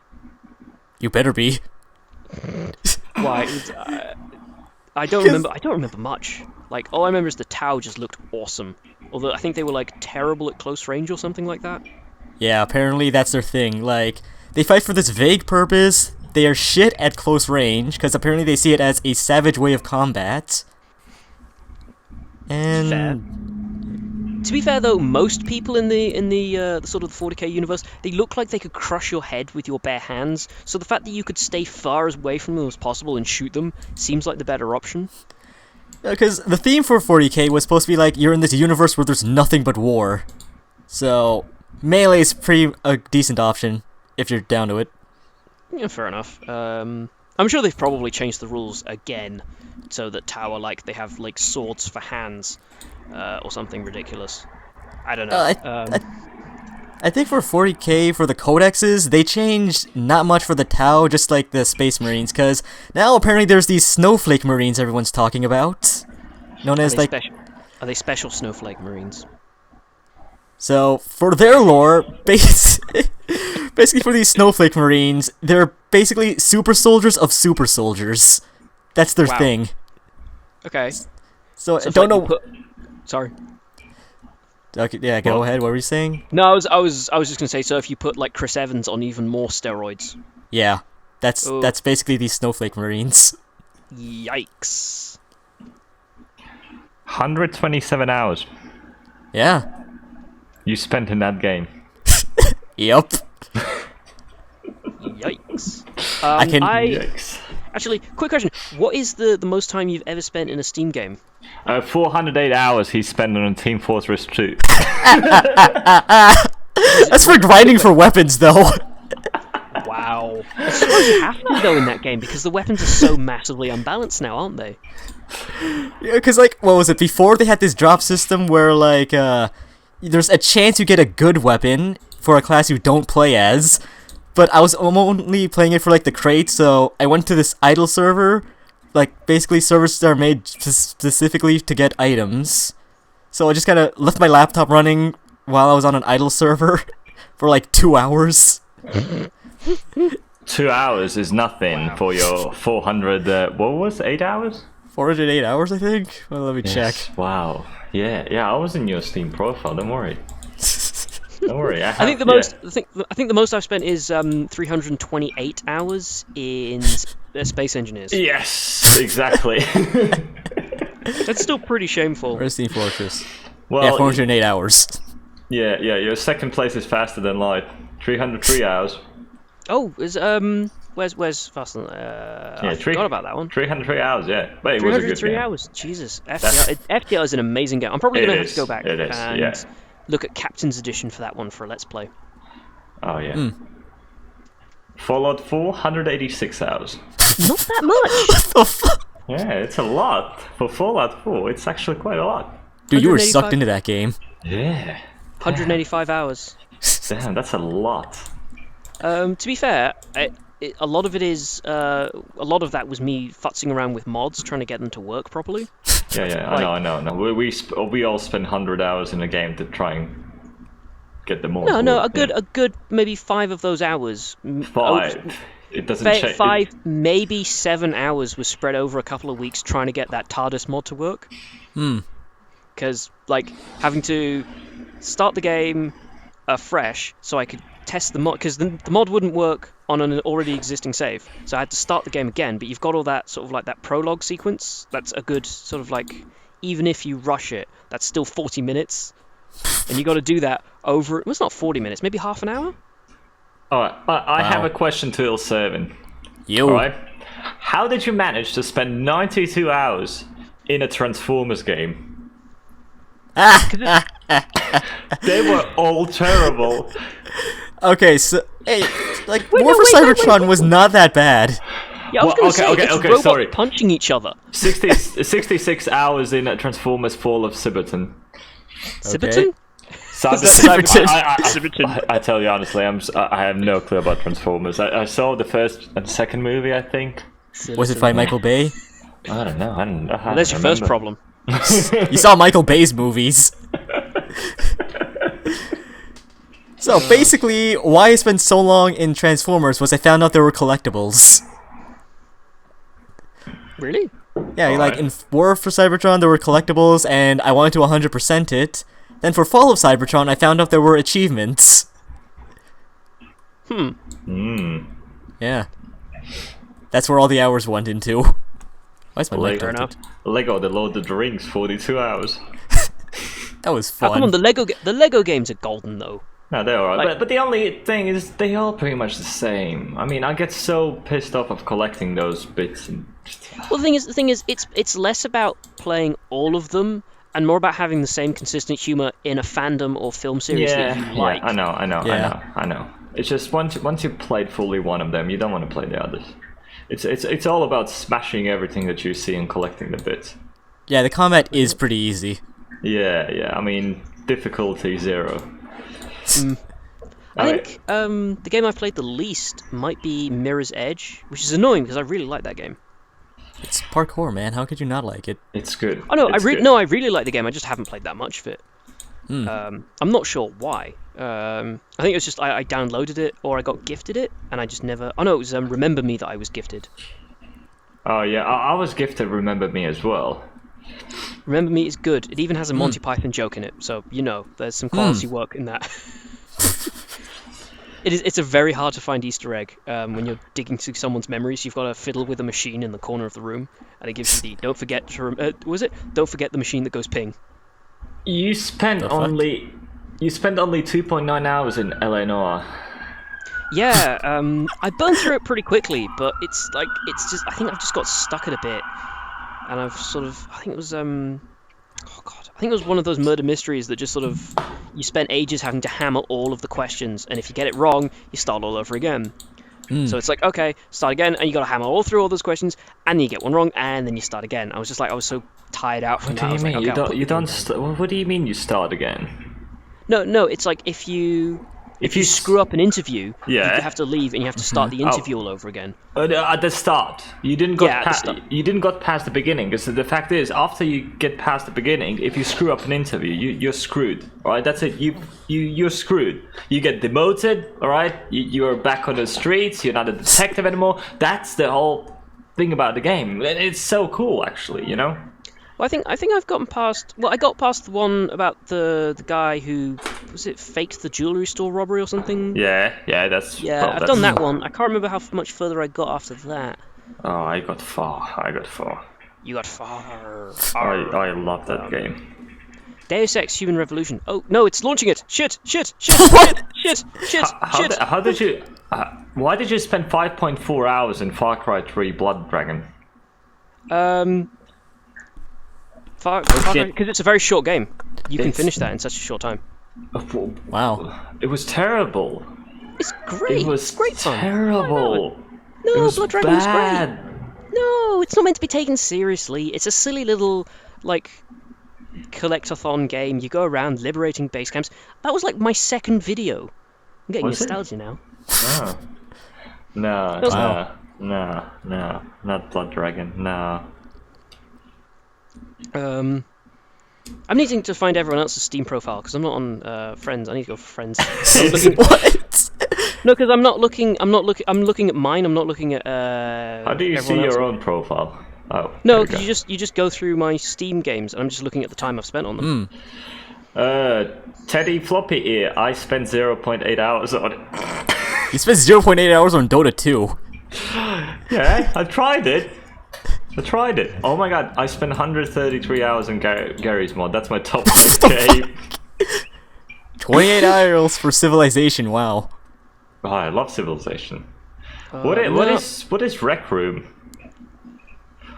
You better be. Why? I don't remember. I don't remember much. Like all I remember is the Tau just looked awesome. Although I think they were like terrible at close range or something like that. Yeah, apparently that's their thing. Like they fight for this vague purpose. They are shit at close range because apparently they see it as a savage way of combat. And fair. To be fair though, most people in the sort of the 40k universe, they look like they could crush your head with your bare hands. So the fact that you could stay far away from them as possible and shoot them seems like the better option. because the theme for 40k was supposed to be like you're in this universe where there's nothing but war. So melee is a decent option if you're down to it. Yeah, fair enough. I'm sure they've probably changed the rules again so that Tower they have like swords for hands or something ridiculous. I don't know. I think for 40k, for the codexes, they changed not much for the Tau, just like the Space Marines, because now apparently there's these Snowflake Marines everyone's talking about. Known as Are they special Snowflake Marines? So, for their lore, basically for these Snowflake Marines, they're basically super soldiers of super soldiers. That's their thing. Okay. So I don't know. Sorry. Okay, yeah, go ahead. What were you saying? No, I was just gonna say. So if you put like Chris Evans on even more steroids. Yeah, that's basically these Snowflake Marines. Yikes. 127 hours. Yeah. You spent in that game. Yep. Yikes. Yikes. Actually, quick question. What is the most time you've ever spent in a Steam game? 408 hours he spent on Team Fortress 2. That's for grinding for weapons, though. Wow. I suppose you have to, though, in that game, because the weapons are so massively unbalanced now, aren't they? Yeah, because, what was it? Before they had this drop system where, there's a chance you get a good weapon for a class you don't play as, but I was only playing it for, the crate, so I went to this idle server, basically servers that are made specifically to get items. So I just kind of left my laptop running while I was on an idle server for, 2 hours. 2 hours is nothing for your 400, 8 hours? 408 hours, I think? Well, let me check. Wow. Yeah, I was in your Steam profile, don't worry. Don't worry. I think the most I've spent is 328 hours in Space Engineers. Yes, exactly. That's still pretty shameful. Where's Team Fortress? Well, yeah, 408 hours. Yeah, your second place is faster than light. 303 hours. Oh, where's faster than I forgot about that one. 303 hours, yeah. But it was a good game. 303 hours, Jesus. FTL is an amazing game. I'm probably going to have to go back and look at Captain's Edition for that one for a Let's Play. Oh, yeah. Fallout 4, 186 hours. Not that much! What the fuck? Yeah, it's a lot. For Fallout 4, it's actually quite a lot. Dude, you were sucked into that game. Yeah. 185 hours. Damn, that's a lot. To be fair, a lot of it is a lot of that was me futzing around with mods trying to get them to work properly. Yeah, I know. We all spend 100 hours in a game to try and get them all. No, a good maybe 5 of those hours. 5. It doesn't change. 5, maybe 7 hours was spread over a couple of weeks trying to get that TARDIS mod to work. Because having to start the game afresh so I could test the mod because the mod wouldn't work on an already existing save, so I had to start the game again. But you've got all that sort of like that prologue sequence. That's a good sort of like, even if you rush it, that's still 40 minutes, and you got to do that over. Well, it's not 40 minutes, maybe half an hour. All right, I have a question to Il7. All right, how did you manage to spend 92 hours in a Transformers game? They were all terrible. Okay, so hey, like War for Cybertron was not that bad. Yeah, I was gonna say, it's robots sorry. punching each other. 66 hours in a Transformers Fall of Cybertron. Cybertron? Cybertron. I tell you honestly, I have no clue about Transformers. I saw the first and second movie, I think. Was it by Michael Bay? I don't know. Well, that's your first problem. You saw Michael Bay's movies. So basically, why I spent so long in Transformers was I found out there were collectibles. Really? Yeah, like in War for Cybertron there were collectibles, and I wanted to 100% it. Then for Fall of Cybertron, I found out there were achievements. Yeah. That's where all the hours went into. Why is my mic tilted? Lego The Lord of the Rings, 42 hours. That was fun. How come on, the Lego games are golden though? No, they're alright. But the only thing is, they all pretty much the same. I mean, I get so pissed off of collecting those bits. And Well, the thing is, it's less about playing all of them and more about having the same consistent humor in a fandom or film series that you like. I know. It's just once you played fully one of them, you don't want to play the others. It's all about smashing everything that you see and collecting the bits. Yeah, the combat is pretty easy. Yeah. I mean, difficulty 0. I think the game I've played the least might be Mirror's Edge, which is annoying because I really like that game. It's parkour, man. How could you not like it? It's good. Oh no, I really like the game. I just haven't played that much of it. I'm not sure why. I think it was just I downloaded it or I got gifted it, and I just never. Oh no, it was Remember Me that I was gifted. Oh yeah, I was gifted Remember Me as well. Remember Me is good. It even has a Monty Python joke in it, so you know there's some quality work in that. It's a very hard to find Easter egg when you're digging through someone's memories. You've got to fiddle with a machine in the corner of the room, and it gives you the don't forget the machine that goes ping. You spent only 2.9 hours in LA Noire. Yeah, I burned through it pretty quickly, but it's just I think I've just got stuck at a bit, and I've sort of I think it was one of those murder mysteries that just sort of you spent ages having to hammer all of the questions, and if you get it wrong, you start all over again. So it's like, okay, start again, and you got to hammer all through all those questions, and then you get one wrong, and then you start again. I was so tired out from that. What do you mean? What do you mean you start again? No, it's like if you screw up an interview, you have to leave and you have to start the interview all over again. At the start, you didn't got past the beginning. Because the fact is, after you get past the beginning, if you screw up an interview, you're screwed. All right, that's it. You're screwed. You get demoted. All right, you're back on the streets. You're not a detective anymore. That's the whole thing about the game. It's so cool, actually. You know. Well, I think I've gotten past. Well, I got past the one about the guy who faked the jewelry store robbery or something. Yeah, I've done that one. I can't remember how much further I got after that. Oh, I got far. You got far. I love that game. Deus Ex Human Revolution. Oh no, it's launching it. Shit. How did you? Why did you spend 5.4 hours in Far Cry 3 Blood Dragon? Because it's a very short game. You can finish that in such a short time. Wow. It was terrible. It's great. It was great fun. terrible. No, Blood Dragon was great. No, it's not meant to be taken seriously. It's a silly little, collectathon game. You go around liberating base camps. That was my second video. I'm getting nostalgia now. Oh. No, not Blood Dragon, no. I'm needing to find everyone else's Steam profile because I'm not on Friends. I need to go for Friends. What? No, because I'm looking at mine. I'm not looking at. How do you see your own profile? Oh. No, because you just go through my Steam games, and I'm just looking at the time I've spent on them. Teddy Floppy Ear. I spent 0.8 hours on it. You spent 0.8 hours on Dota 2. Yeah, I tried it. Oh my god, I spent 133 hours on Gary's mod. That's my top game. 28 hours for Civilization, wow. Oh, I love Civilization. What is Rec Room?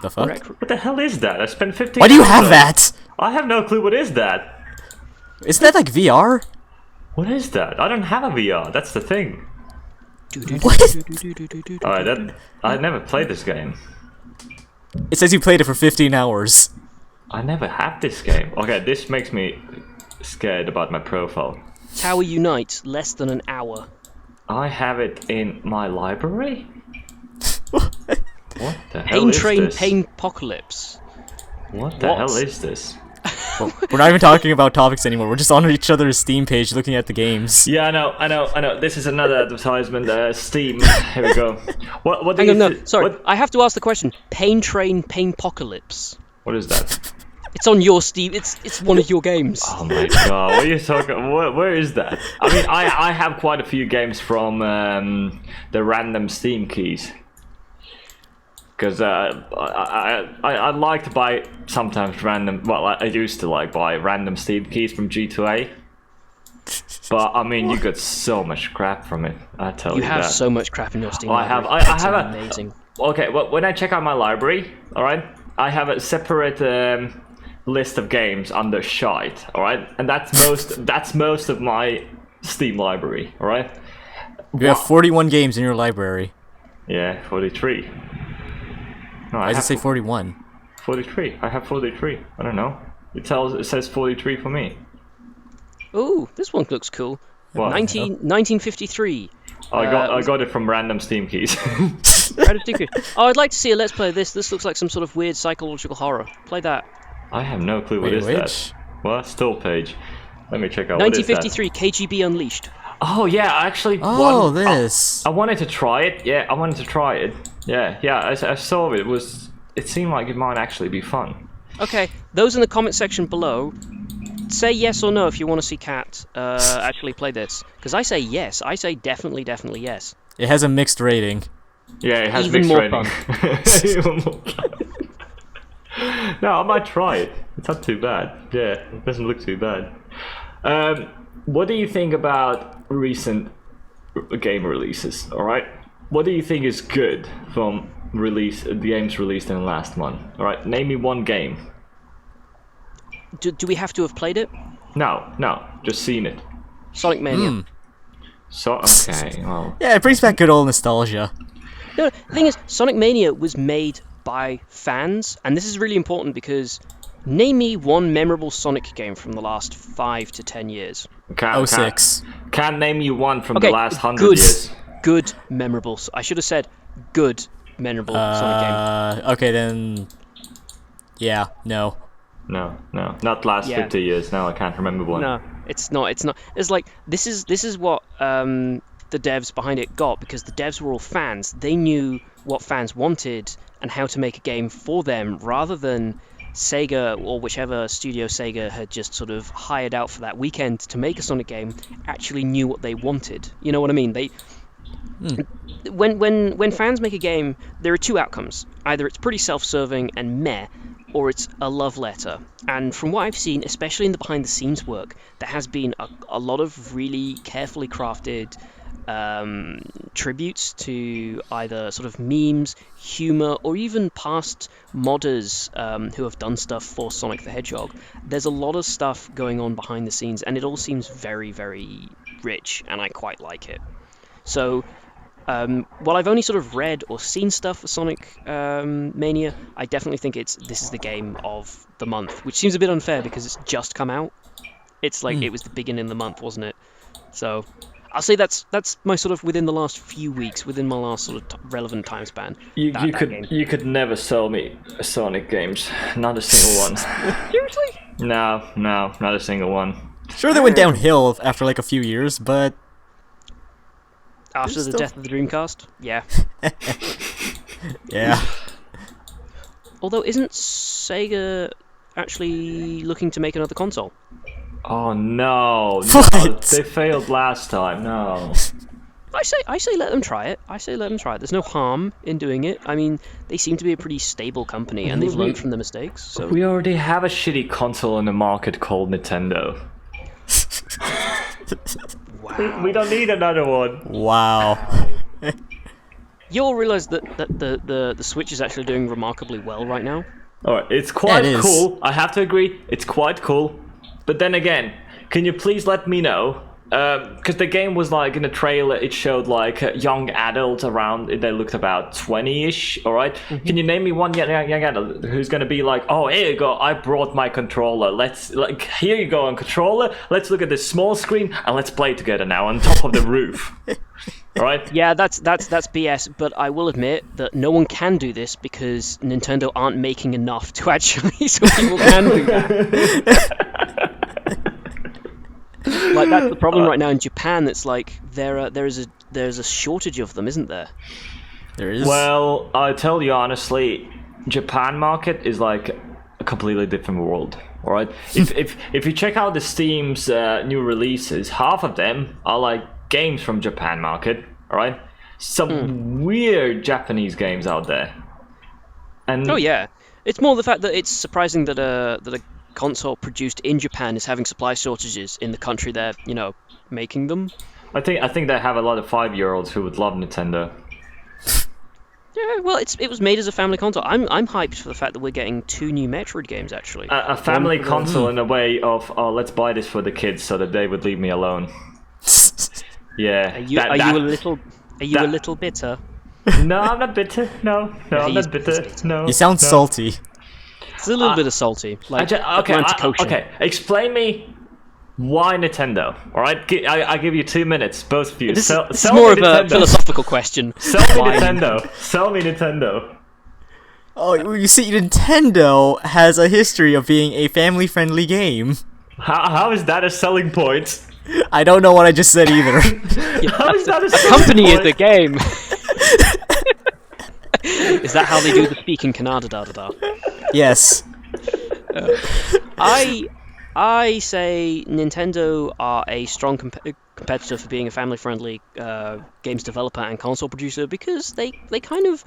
The fuck? What the hell is that? I spent 15 Why do you hours have on that? I have no clue what is that. Isn't that like VR? What is that? I don't have a VR, that's the thing. What? Alright, I never played this game. It says you played it for 15 hours. I never had this game. Okay, this makes me scared about my profile. Tower Unite, less than an hour. I have it in my library? What the hell Pain is Train, this? Pain Apocalypse. What the hell is this? We're not even talking about topics anymore. We're just on each other's Steam page looking at the games. Yeah, I know. This is another advertisement. Steam. Here we go. What do Hang you on, no, sorry. I have to ask the question. Pain Train, Pain Apocalypse. What is that? It's on your Steam. It's one of your games. Oh my god, what are you talking? Where is that? I mean, I have quite a few games from the random Steam keys. Because I like to buy sometimes random. Well, I used to like buy random Steam keys from G2A. But I mean, you got so much crap from it. I tell you You have that. so much crap in your Steam. I have. library. I It's have amazing. Okay, well, when I check out my library, all right, I have a separate list of games under shite, all right, and that's most of my Steam library, all right. You have 41 games in your library. Yeah, 43. No, Why does it say 41? 43. I have 43. I don't know. It says 43 for me. Ooh, this one looks cool. What? 1953. I got it from random Steam keys. Out of Dicker. Oh, I'd like to see a Let's Play of this. This looks like some sort of weird psychological horror. Play that. I have no clue Wait, what is which? that. What? Still page. Let me check out what is that. 1953, KGB Unleashed. Oh yeah, actually. Oh, this. I wanted to try it. Yeah, I wanted to try it. Yeah. I saw it. It seemed like it might actually be fun. Okay, those in the comment section below, say yes or no if you want to see Kat actually play this. Because I say yes. I say definitely yes. It has a mixed rating. Yeah, it has Even mixed more rating. Even more fun. No, I might try it. It's not too bad. Yeah, it doesn't look too bad. What do you think about recent game releases? All right, what do you think is good from games released in the last month? All right, name me one game. Do we have to have played it? No, just seen it. Sonic Mania. So okay, well, Yeah, it brings back good old nostalgia. No, the thing is, Sonic Mania was made by fans, and this is really important because name me one memorable Sonic game from the last 5 to 10 years. 06. Can't name you one from Okay, the last 100 good, years. good, memorable. I should have said good, memorable Sonic game. Okay, then. Yeah, no. No, not last Yeah. 50 years. No, I can't remember one. No, it's not. It's like this is what the devs behind it got, because the devs were all fans. They knew what fans wanted and how to make a game for them, rather than Sega or whichever studio Sega had just sort of hired out for that weekend to make a Sonic game actually knew what they wanted. You know what I mean? When fans make a game, there are two outcomes. Either it's pretty self-serving and meh, or it's a love letter. And from what I've seen, especially in the behind-the-scenes work, there has been a lot of really carefully crafted tributes to either sort of memes, humor, or even past modders who have done stuff for Sonic the Hedgehog. There's a lot of stuff going on behind the scenes, and it all seems very, very rich, and I quite like it. So, while I've only sort of read or seen stuff for Sonic Mania, I definitely think this is the game of the month, which seems a bit unfair because it's just come out. It's like it was the beginning of the month, wasn't it? So I'll say that's my sort of within the last few weeks, within my last sort of relevant time span. You game. could never sell me Sonic games. Not a single one. Seriously? No, not a single one. Sure, they went downhill after like a few years, but. After the still- death of the Dreamcast? Yeah. Yeah. Although, isn't Sega actually looking to make another console? Oh no! What? They failed last time. No. I say let them try it. There's no harm in doing it. I mean, they seem to be a pretty stable company, and they've learned from their mistakes. So We already have a shitty console in the market called Nintendo. wow. We don't need another one. Wow. You'll realize that the Switch is actually doing remarkably well right now. Alright, it's quite it is. cool. I have to agree, it's quite cool. But then again, can you please let me know? Because the game was like in the trailer, it showed like young adults around. They looked about 20-ish. All right. Can you name me one young adult who's gonna be like, oh, here you go. I brought my controller. Here you go on controller. Let's look at this small screen and let's play together now on top of the roof. All right. Yeah, that's BS. But I will admit that no one can do this because Nintendo aren't making enough to actually, so people can do that. Like that's the problem right now in Japan. It's like there's a shortage of them, isn't there? There is. Well, I tell you honestly, Japan market is like a completely different world. All right. if you check out the Steam's new releases, half of them are like games from Japan market. All right. Some weird Japanese games out there. And Oh yeah, it's more the fact that it's surprising that a console produced in Japan is having supply shortages in the country they're making them. I think they have a lot of 5-year-olds who would love Nintendo. Yeah, well, it was made as a family console. I'm hyped for the fact that we're getting 2 new Metroid games actually. A family One for console in a way of, oh, let's buy this for the kids so that they would leave me alone. Yeah. Are you a little bitter? No, I'm not bitter. No, I'm he's not bitter. No. You sound no. salty. It's a little bit of salty, like Atlantic Ocean. Okay. Explain me why Nintendo. All right, I give you 2 minutes, both of you. This sell is more of me a Nintendo. philosophical question. Sell me Why Nintendo. Sell me Nintendo. Oh, you see, Nintendo has a history of being a family-friendly game. How is that a selling point? I don't know what I just said either. How is that a A selling company is point? the game. Is that how they do the speak in Cananada? Yes. I say Nintendo are a strong competitor for being a family-friendly games developer and console producer because they kind of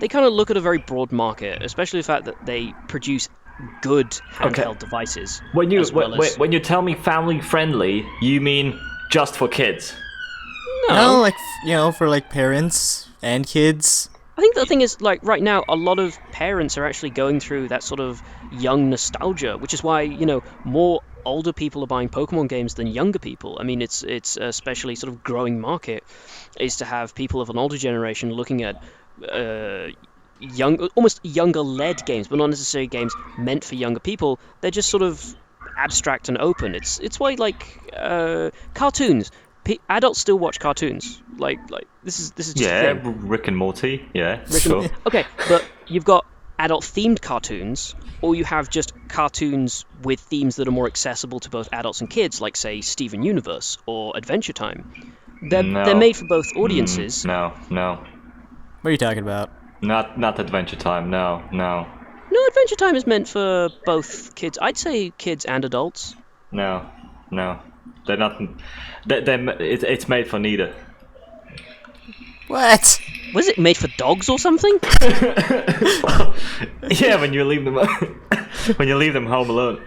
look at a very broad market, especially the fact that they produce good handheld devices. When you as well as... when you tell me family friendly, you mean just for kids? No, like, for like parents and kids. I think the thing is, like, right now, a lot of parents are actually going through that sort of young nostalgia, which is why, more older people are buying Pokemon games than younger people. I mean, it's especially sort of growing market is to have people of an older generation looking at almost younger-led games, but not necessarily games meant for younger people. They're just sort of abstract and open. It's why, like, cartoons. Adults still watch cartoons. Like this is just a thing. Rick and Morty. Yeah, Rick and sure. Morty. Okay, but you've got adult-themed cartoons, or you have just cartoons with themes that are more accessible to both adults and kids, like, say, Steven Universe or Adventure Time. They're made for both audiences. No. What are you talking about? Not Adventure Time. No. No, Adventure Time is meant for both kids. I'd say kids and adults. No. They're not. It's made for neither. What? Was it made for dogs or something? Yeah, when you leave them home alone.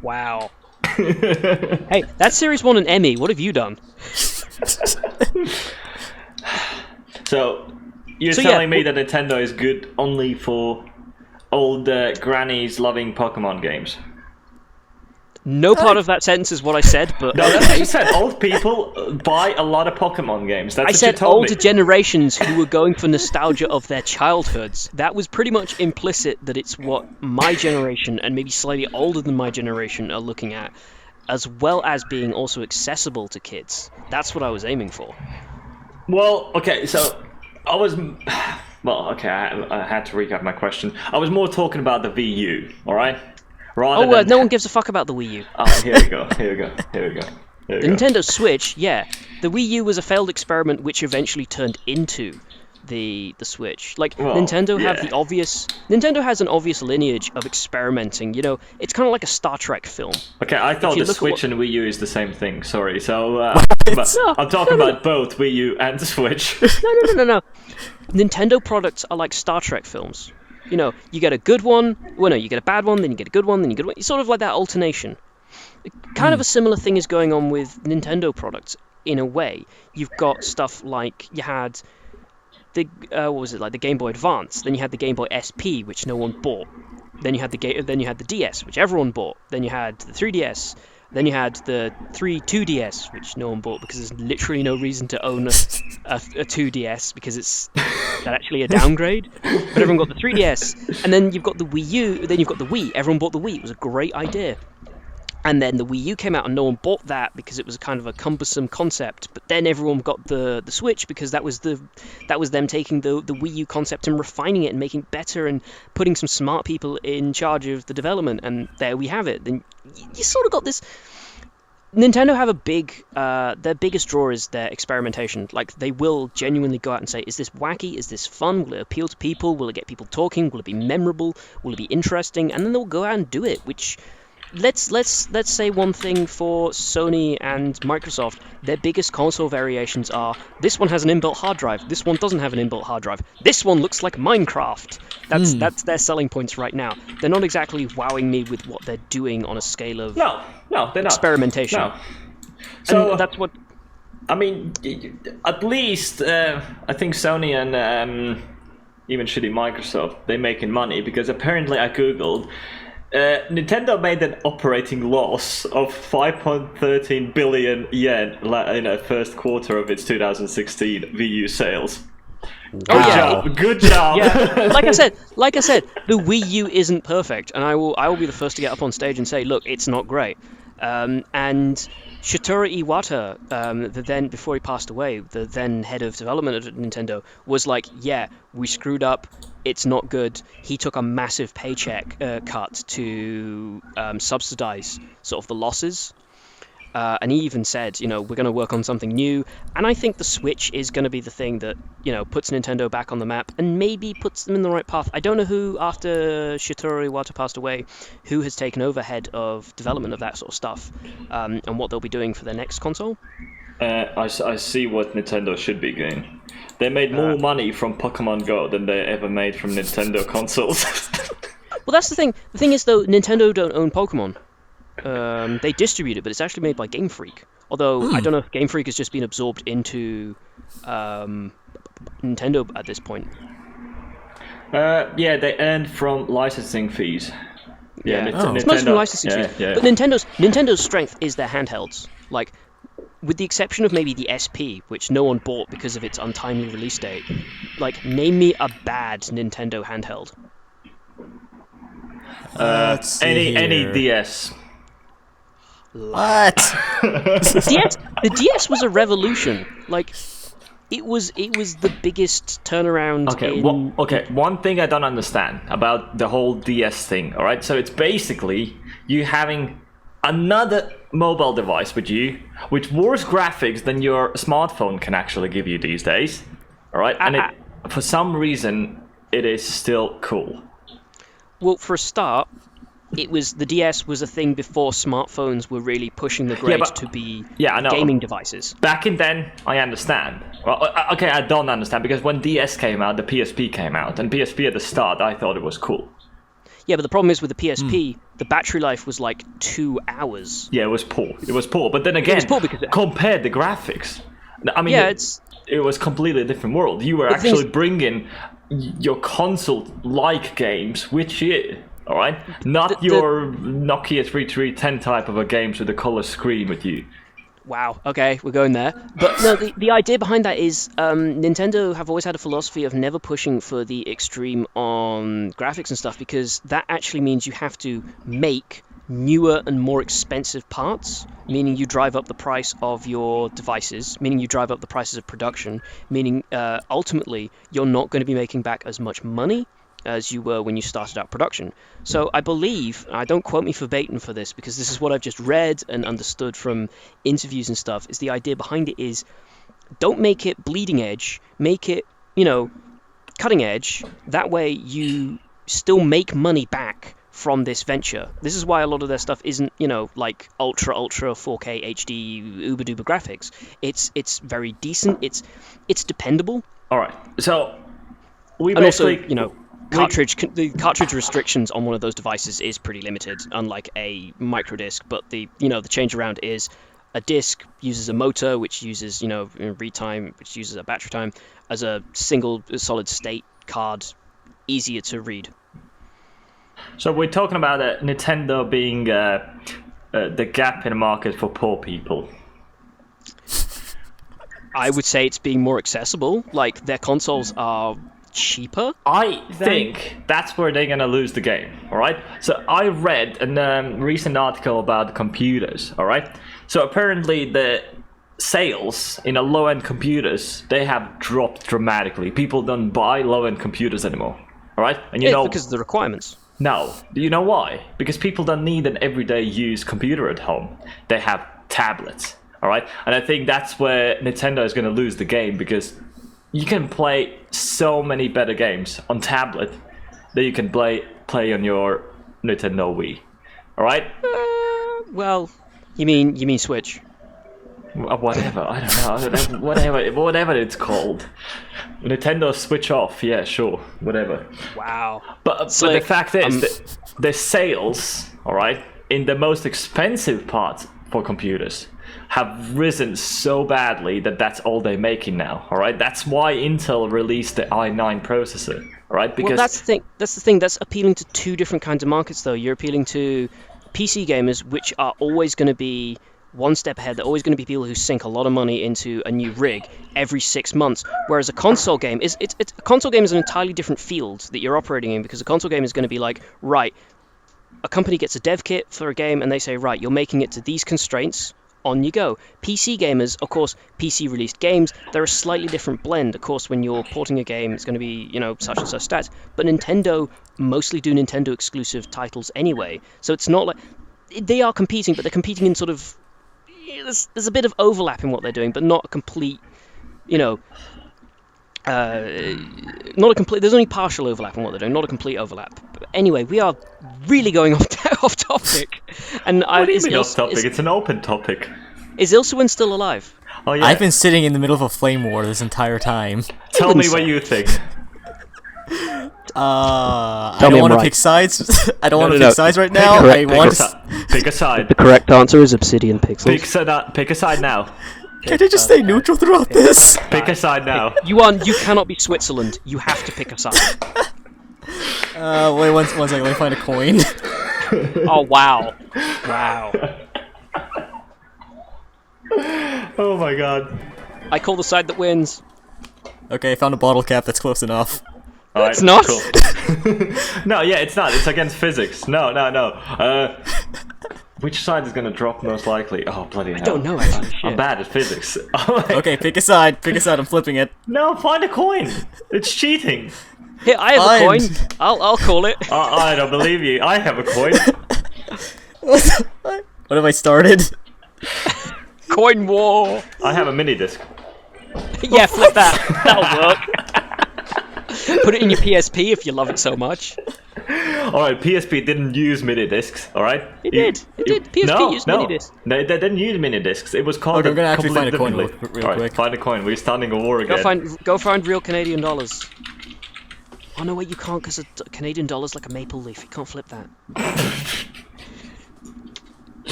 Wow. Hey, that series won an Emmy. What have you done? So you're telling me that Nintendo is good only for old grannies loving Pokemon games? No part of that sentence is what I said, but... No, that's what you said. Old people buy a lot of Pokemon games. That's I what said you told older me. generations who were going for nostalgia of their childhoods. That was pretty much implicit that it's what my generation, and maybe slightly older than my generation, are looking at, as well as being also accessible to kids. That's what I was aiming for. Well, okay, so I was... Well, okay, I had to recap my question. I was more talking about the Wii U, alright? No one gives a fuck about the Wii U. Oh, here we go. The Nintendo Switch, yeah. The Wii U was a failed experiment which eventually turned into the Switch. Like Well, Nintendo have yeah. the obvious. Nintendo has an obvious lineage of experimenting. You know, it's kind of like a Star Trek film. Okay, I thought you the look at Switch what- and Wii U is the same thing. Sorry, so It's- I'm talking about both Wii U and the Switch. No. Nintendo products are like Star Trek films. You know, you get a good one. Well, no, you get a bad one, then you get a good one, then you get a good one. It's sort of like that alternation. Kind of a similar thing is going on with Nintendo products in a way. You've got stuff like you had the what was it, like the Game Boy Advance, then you had the Game Boy SP, which no one bought. Then you had the DS, which everyone bought. Then you had the 3DS. Then you had the 2DS, which no one bought because there's literally no reason to own a 2DS because it's actually a downgrade. But everyone got the 3DS, and then you've got the Wii U. Then you've got the Wii. Everyone bought the Wii. It was a great idea. And then the Wii U came out and no one bought that because it was kind of a cumbersome concept. But then everyone got the Switch because that was them taking the Wii U concept and refining it and making it better and putting some smart people in charge of the development. And there we have it. Then you sort of got this. Nintendo have a big, their biggest draw is their experimentation. Like, they will genuinely go out and say, is this wacky? Is this fun? Will it appeal to people? Will it get people talking? Will it be memorable? Will it be interesting? And then they'll go out and do it, which... Let's say one thing for Sony and Microsoft. Their biggest console variations are, this one has an inbuilt hard drive, this one doesn't have an inbuilt hard drive, this one looks like Minecraft. That's their selling points right now. They're not exactly wowing me with what they're doing on a scale of No, they're not. experimentation. No. So And that's what... I mean, at least I think Sony and even shitty Microsoft, they're making money because apparently I googled. Nintendo made an operating loss of 5.13 billion yen in the first quarter of its 2016 Wii U sales. Good job. Yeah, like I said, the Wii U isn't perfect, and I will be the first to get up on stage and say, look, it's not great. And Shigeru Iwata, before he passed away, the then head of development at Nintendo, was like, yeah, we screwed up. It's not good. He took a massive paycheck cut to subsidize sort of the losses. And he even said, we're going to work on something new. And I think the Switch is going to be the thing that, puts Nintendo back on the map and maybe puts them in the right path. I don't know who, after Shigeru Iwata passed away, who has taken over head of development of that sort of stuff and what they'll be doing for their next console. I see what Nintendo should be doing. They made more money from Pokemon Go than they ever made from Nintendo consoles. Well, that's the thing. The thing is, though, Nintendo don't own Pokemon. They distribute it, but it's actually made by Game Freak. Although, I don't know if Game Freak has just been absorbed into Nintendo at this point. Yeah, they earned from licensing fees. Yeah, It's mostly licensing fees. Yeah. But Nintendo's strength is their handhelds. Like, with the exception of maybe the SP, which no one bought because of its untimely release date, like, name me a bad Nintendo handheld. Any DS. What? The DS was a revolution. Like, it was the biggest turnaround. Okay, one thing I don't understand about the whole DS thing. All right, so it's basically you having another mobile device with you with worse graphics than your smartphone can actually give you these days. All right, and for some reason it is still cool. Well, for a start, the DS was a thing before smartphones were really pushing the grade to be gaming devices. Back in then, I understand. Well, okay, I don't understand because when DS came out, the PSP came out, and PSP at the start, I thought it was cool. Yeah, but the problem is with the PSP, the battery life was like 2 hours. Yeah, it was poor. But then again, compare the graphics. I mean, it was completely a different world. You were actually bringing your console-like games with you. All right, not your Nokia 3310 type of a games with a color screen with you. Wow. Okay, we're going there. But no, the idea behind that is Nintendo have always had a philosophy of never pushing for the extreme on graphics and stuff because that actually means you have to make newer and more expensive parts, meaning you drive up the price of your devices, meaning you drive up the prices of production, meaning ultimately you're not going to be making back as much money as you were when you started out production. So I believe, don't quote me verbatim for this because this is what I've just read and understood from interviews and stuff, is the idea behind it is don't make it bleeding edge, make it cutting edge. That way you still make money back from this venture. This is why a lot of their stuff isn't, like ultra 4K HD uber duper graphics. It's very decent. It's dependable. All right. So we And also, basically the cartridge restrictions on one of those devices is pretty limited, unlike a micro disc. But the change around is a disc uses a motor, which uses read time, which uses a battery time, as a single solid state card, easier to read. So we're talking about Nintendo being the gap in the market for poor people. I would say it's being more accessible. Like, their consoles are cheaper. I think that's where they're gonna lose the game. All right. So I read a recent article about computers. All right. So apparently the sales in a low-end computers, they have dropped dramatically. People don't buy low-end computers anymore. All right. And Because of the requirements. No. Do you know why? Because people don't need an everyday use computer at home. They have tablets. All right. And I think that's where Nintendo is going to lose the game, because you can play so many better games on tablet that you can play on your Nintendo Wii. All right. Well, you mean Switch? Whatever. I don't know. Whatever it's called. Nintendo Switch off. Yeah, sure. Whatever. Wow. But the fact is that the sales, all right, in the most expensive part for computers have risen so badly that that's all they're making now. All right, that's why Intel released the i9 processor. All right, because that's the thing. That's appealing to two different kinds of markets, though. You're appealing to PC gamers, which are always going to be one step ahead. They're always going to be people who sink a lot of money into a new rig every 6 months. Whereas a console game is a console game is an entirely different field that you're operating in, because a console game is going to be like, right, a company gets a dev kit for a game and they say, right, you're making it to these constraints. On you go. PC gamers, of course, PC released games, they're a slightly different blend. Of course, when you're porting a game, it's going to be, such and such stats. But Nintendo mostly do Nintendo exclusive titles anyway. So it's not like they are competing, but they're competing in sort of there's a bit of overlap in what they're doing, but not a complete, not a complete. There's only partial overlap in what they're doing, not a complete overlap. But anyway, we are really going off topic. And what do you mean off topic? It's an open topic. Is Ilsewin still alive? Oh yeah. I've been sitting in the middle of a flame war this entire time. Tell me what you think. I don't want to pick sides. I don't want to pick sides right now. Pick a side. The correct answer is Obsidian Pixels. Pick a side now. Can't I just stay neutral throughout this? Pick a side now. You cannot be Switzerland. You have to pick a side. Wait one second. Let me find a coin. Oh wow. Wow. Oh my god. I call the side that wins. Okay, I found a bottle cap that's close enough. All It's not. Cool. No, yeah, it's not. It's against physics. No. Which side is gonna drop most likely? Oh, bloody hell. I don't know, actually. I'm bad at physics. Okay, pick a side. I'm flipping it. No, find a coin. It's cheating. Here, I have a coin. I'll call it. I don't believe you. I have a coin. What have I started? Coin war. I have a mini disc. Yeah, flip that. That'll work. Put it in your PSP if you love it so much. Alright, PSP didn't use mini discs, alright? It did. PSP used mini discs. They didn't use mini discs. It was called. Okay, we're gonna actually find a coin real quick. Find a coin. We're starting a war again. Go find real Canadian dollars. Oh no, wait, you can't, because a Canadian dollar's like a maple leaf. You can't flip that.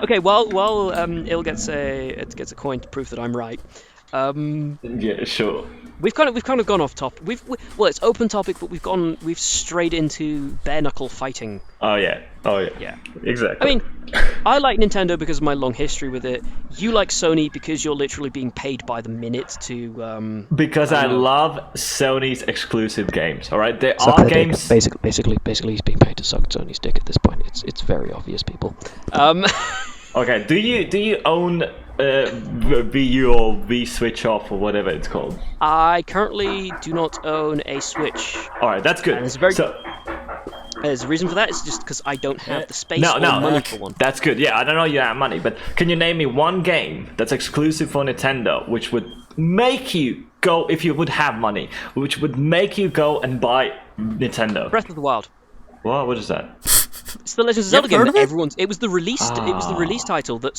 Okay, well, Il gets a coin to prove that I'm right. Yeah, sure. We've kind of gone off topic. Well, it's open topic, but we've strayed into bare knuckle fighting. Oh yeah. Yeah. Exactly. I mean, I like Nintendo because of my long history with it. You like Sony because you're literally being paid by the minute to. Because I love Sony's exclusive games. All right, there are games. Basically, he's being paid to suck Sony's dick at this point. It's very obvious, people. Okay, do you own Wii or Wii Switch Off or whatever it's called? I currently do not own a Switch. All right, that's good. There's a reason for that. It's just because I don't have the space or no, money for one. That's good. Yeah, I don't know you have money, but can you name me one game that's exclusive for Nintendo which would make you go if you would have money, which would make you go and buy Nintendo? Breath of the Wild. What is that? It's the Legend of Zelda Never heard game of that it? everyone's. It was the release title that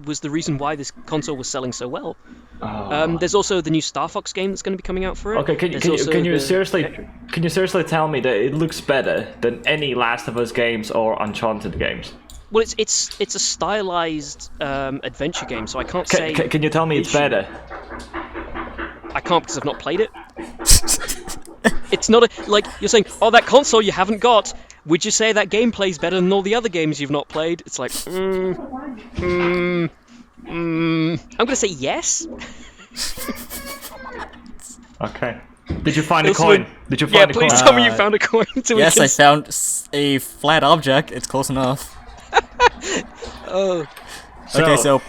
was the reason why this console was selling so well. There's also the new Star Fox game that's going to be coming out for it. Okay, can you seriously tell me that it looks better than any Last of Us games or Uncharted games? Well, it's a stylized adventure game, so I can't say. Can you tell me it's better? I can't because I've not played it. It's not like you're saying, oh, that console you haven't got. Would you say that game plays better than all the other games you've not played? It's like, I'm gonna say yes. Okay. Did you find a coin? Did you find a coin? Yeah, please tell me you found a coin. So Yes, I found a flat object. It's close enough. Oh. Okay, so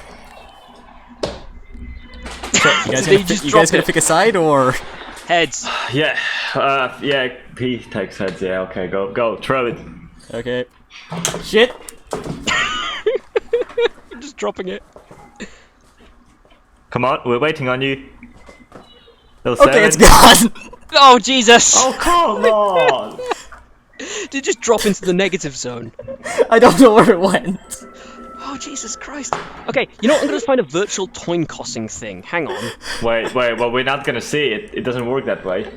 you guys gonna pick a side or? Heads. Yeah, he takes heads. Yeah, okay, go, throw it. Okay. Shit. I'm just dropping it. Come on, we're waiting on you. Okay, it's gone. Oh Jesus! Oh come on! Did it just drop into the negative zone? I don't know where it went. Oh Jesus Christ! Okay, you know what? I'm gonna find a virtual coin tossing thing. Hang on. Wait. Well, we're not gonna see it. It doesn't work that way.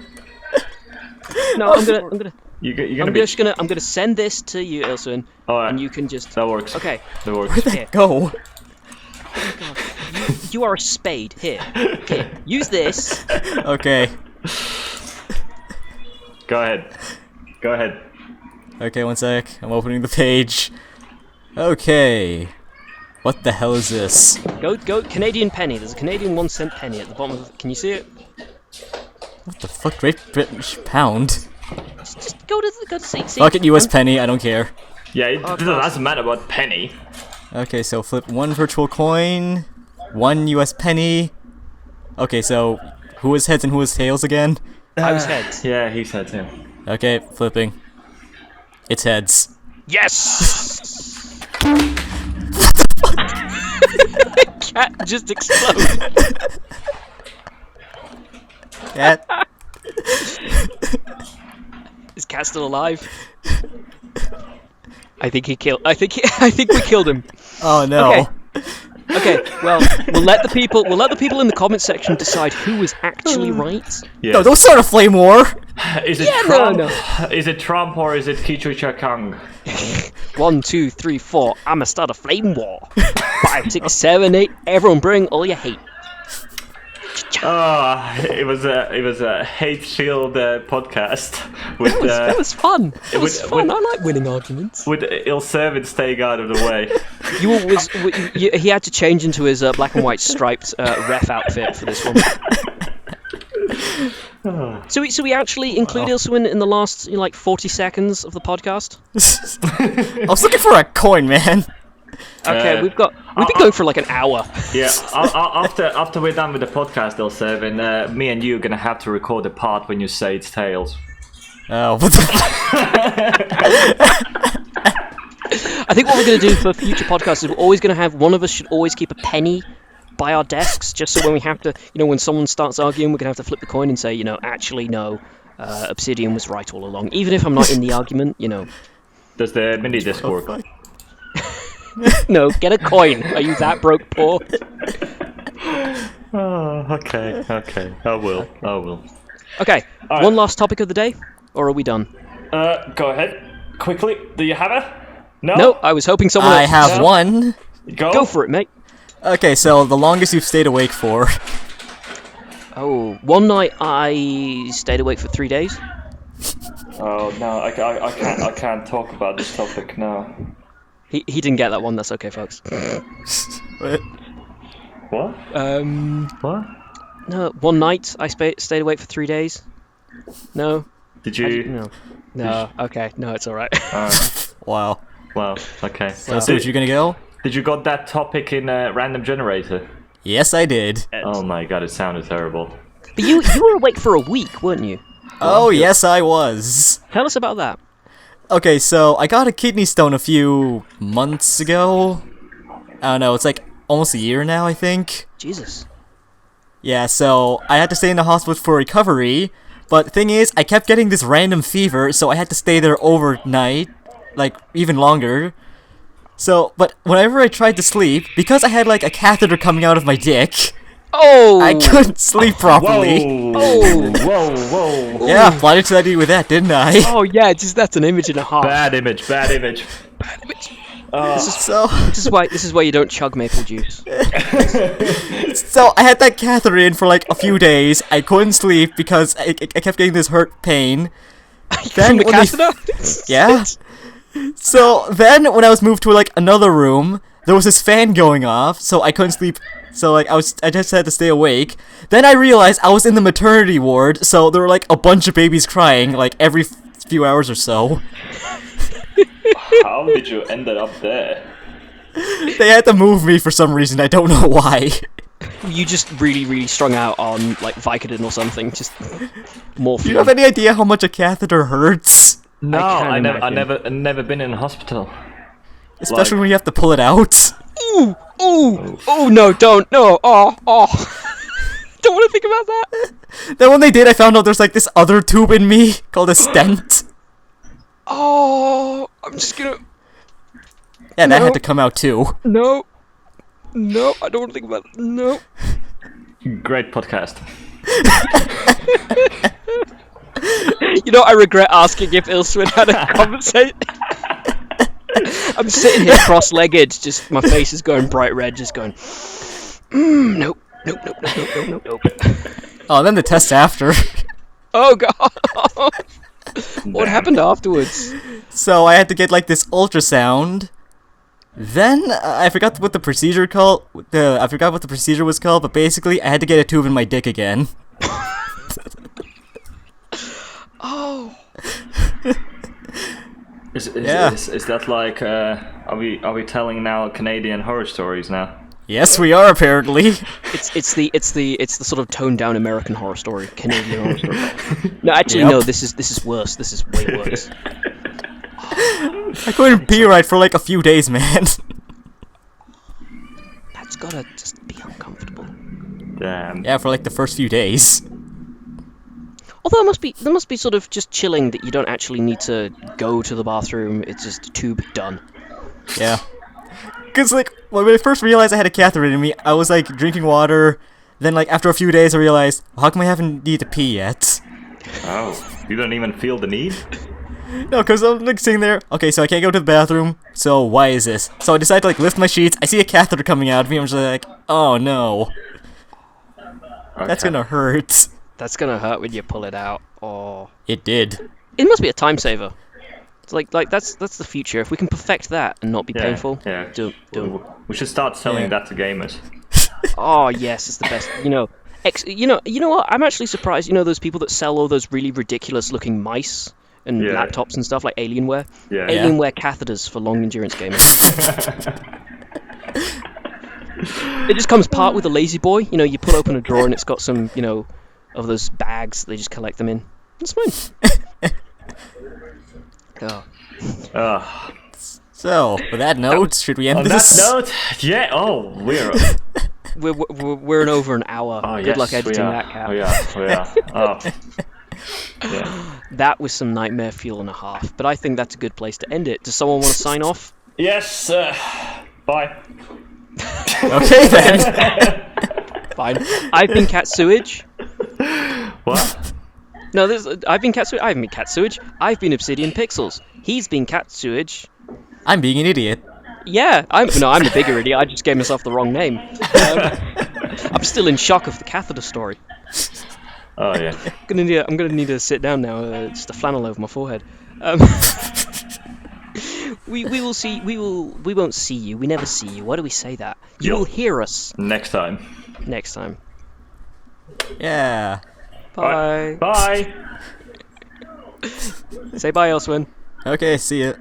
No, I'm gonna. I'm gonna send this to you, Ilsun, Alright. and you can just. That works. Okay. That works. Where'd that go? You are a spade. Here. Use this. Okay. Go ahead. Okay, one sec. I'm opening the page. Okay. What the hell is this? Go. Canadian penny. There's a Canadian 1 cent penny at the bottom of. Can you see it? What the fuck? Great British pound? Just go to see. Fuck it, US penny. I don't care. Yeah, it doesn't matter about penny. Okay, so flip one virtual coin, one US penny. Okay, so who is heads and who is tails again? I was heads. Yeah, he's heads. Yeah. Okay, flipping. It's heads. Yes. Cat just exploded. Cat. Is Cat still alive? I think we killed him. Oh no. Okay, well, we'll let the people in the comment section decide who was actually right. Yeah. No, don't start a flame war. Is it Yeah, Trump? no. Is it Trump or is it Kichu Chakang? 1, 2, 3, 4. I'ma start a flame war. 5, 6, 7, 8. Everyone, bring all your hate. It was a hate-filled podcast with That was fun. It was fun. I like winning arguments. with ill-servant staying out of the way. He had to change into his black and white striped ref outfit for this one. So we actually include Ilswin in the last 40 seconds of the podcast. I was looking for a coin, man. Okay, we've been going for like an hour. Yeah, after we're done with the podcast, ill-servant, me and you are gonna have to record the part when you say it's tails. Oh, what the I think what we're going to do for future podcasts is we're always going to have one of us should always keep a penny by our desks, just so when we have to, when someone starts arguing, we're going to have to flip the coin and say, actually no, Obsidian was right all along, even if I'm not in the argument. Does the mini disc work? No, get a coin. Are you that broke poor? Oh, okay. I will. Okay, right. One last topic of the day, or are we done? Go ahead. Quickly. Do you have it? No? No, I was hoping someone I else. have one. Go for it, mate. Okay, so the longest you've stayed awake for. Oh, one night I stayed awake for 3 days. Oh no, I can't talk about this topic now. He didn't get that one. That's okay, folks. What? What? No, one night I stayed awake for 3 days. No. Did you? No. No. Okay. No, it's all right. Wow. Well, okay. So you're gonna go? Did you got that topic in a random generator? Yes, I did. Oh my god, it sounded terrible. But you were awake for a week, weren't you? Oh, yes, I was. Tell us about that. Okay, so I got a kidney stone a few months ago. I don't know, it's like almost a year now, I think. Jesus. Yeah, so I had to stay in the hospital for recovery, but the thing is, I kept getting this random fever, so I had to stay there overnight, like, even longer. So, but whenever I tried to sleep, because I had, like, a catheter coming out of my dick, Oh! I couldn't sleep properly. Whoa. Yeah, blinded to that with that, didn't I? Oh yeah, that's an image and a half. Bad image. So, This is why you don't chug maple juice. so I had that catheter in for, like, a few days. I couldn't sleep because I kept getting this hurt pain. From the when catheter? Yeah. So then, when I was moved to like another room, there was this fan going off, so I couldn't sleep. So like I just had to stay awake. Then I realized I was in the maternity ward, so there were like a bunch of babies crying like every few hours or so. How did you end up there? They had to move me for some reason. I don't know why. You just really strung out on like Vicodin or something. Just morphine. Do you have any idea how much a catheter hurts? No, I I can't never been in a hospital. Especially when you have to pull it out. Ooh! Oh no! Don't! No! Oh! Don't want to think about that. Then when they did, I found out there's like this other tube in me called a stent. Oh! I'm just gonna. Yeah, that No. had to come out too. No! I don't want to think about it. No! Great podcast. You know, I regret asking if Ilswin had a conversation. I'm sitting here cross-legged, just my face is going bright red, just going. Nope. Oh, then the test after. Oh god! What happened afterwards? So I had to get like this ultrasound. Then I forgot what the procedure called. I forgot what the procedure was called, but basically I had to get a tube in my dick again. Oh. Is that like? Are we telling now Canadian horror stories now? Yes, we are apparently. It's the sort of toned down American horror story, Canadian horror story. No, actually, Yep. no. This is worse. This is way worse. I couldn't pee right for like a few days, man. That's gotta just be uncomfortable. Damn. Yeah, for like the first few days. Although there must be sort of just chilling that you don't actually need to go to the bathroom. It's just a tube done. Yeah. Cause like when I first realized I had a catheter in me, I was like drinking water. Then like after a few days, I realized, how come I haven't need to pee yet? Oh, you don't even feel the need? No, cause I'm like sitting there. Okay, so I can't go to the bathroom. So why is this? So I decide to like lift my sheets. I see a catheter coming out of me. I'm just like, oh no, that's Okay. gonna hurt. That's gonna hurt when you pull it out. Oh, It did. it must be a time saver. It's like that's the future. If we can perfect that and not be painful, Yeah. do. We should start selling Yeah. that to gamers. Oh yes, it's the best. You know, you know what? I'm actually surprised. You know those people that sell all those really ridiculous looking mice and Yeah. laptops and stuff like Alienware. Yeah. Alienware catheters for long endurance gaming. It just comes part with a lazy boy. You know, you pull open a drawer and it's got some, you know, of those bags. They just collect them in. It's fine. Oh. Ugh. So with that note, should we end On this? that note, yeah. Oh, We're in over an hour. Oh, Good yes, luck editing we are. that, Cap. We are. Oh. Yeah. That was some nightmare fuel and a half. But I think that's a good place to end it. Does someone want to sign off? Yes. Bye. Okay then. Fine. I've been Cat Sewage. What? No, I've been Cat Sewage. I haven't been Cat Sewage. I've been Obsidian Pixels. He's been Cat Sewage. I'm being an idiot. Yeah, I'm the bigger idiot. I just gave myself the wrong name. I'm still in shock of the catheter story. Oh yeah. I'm gonna need to sit down now. Just a flannel over my forehead. We won't see you. We never see you. Why do we say that? You Yo. will hear us Next time. next time. Yeah. Bye. Bye. Say bye, Elswin. Okay, see ya.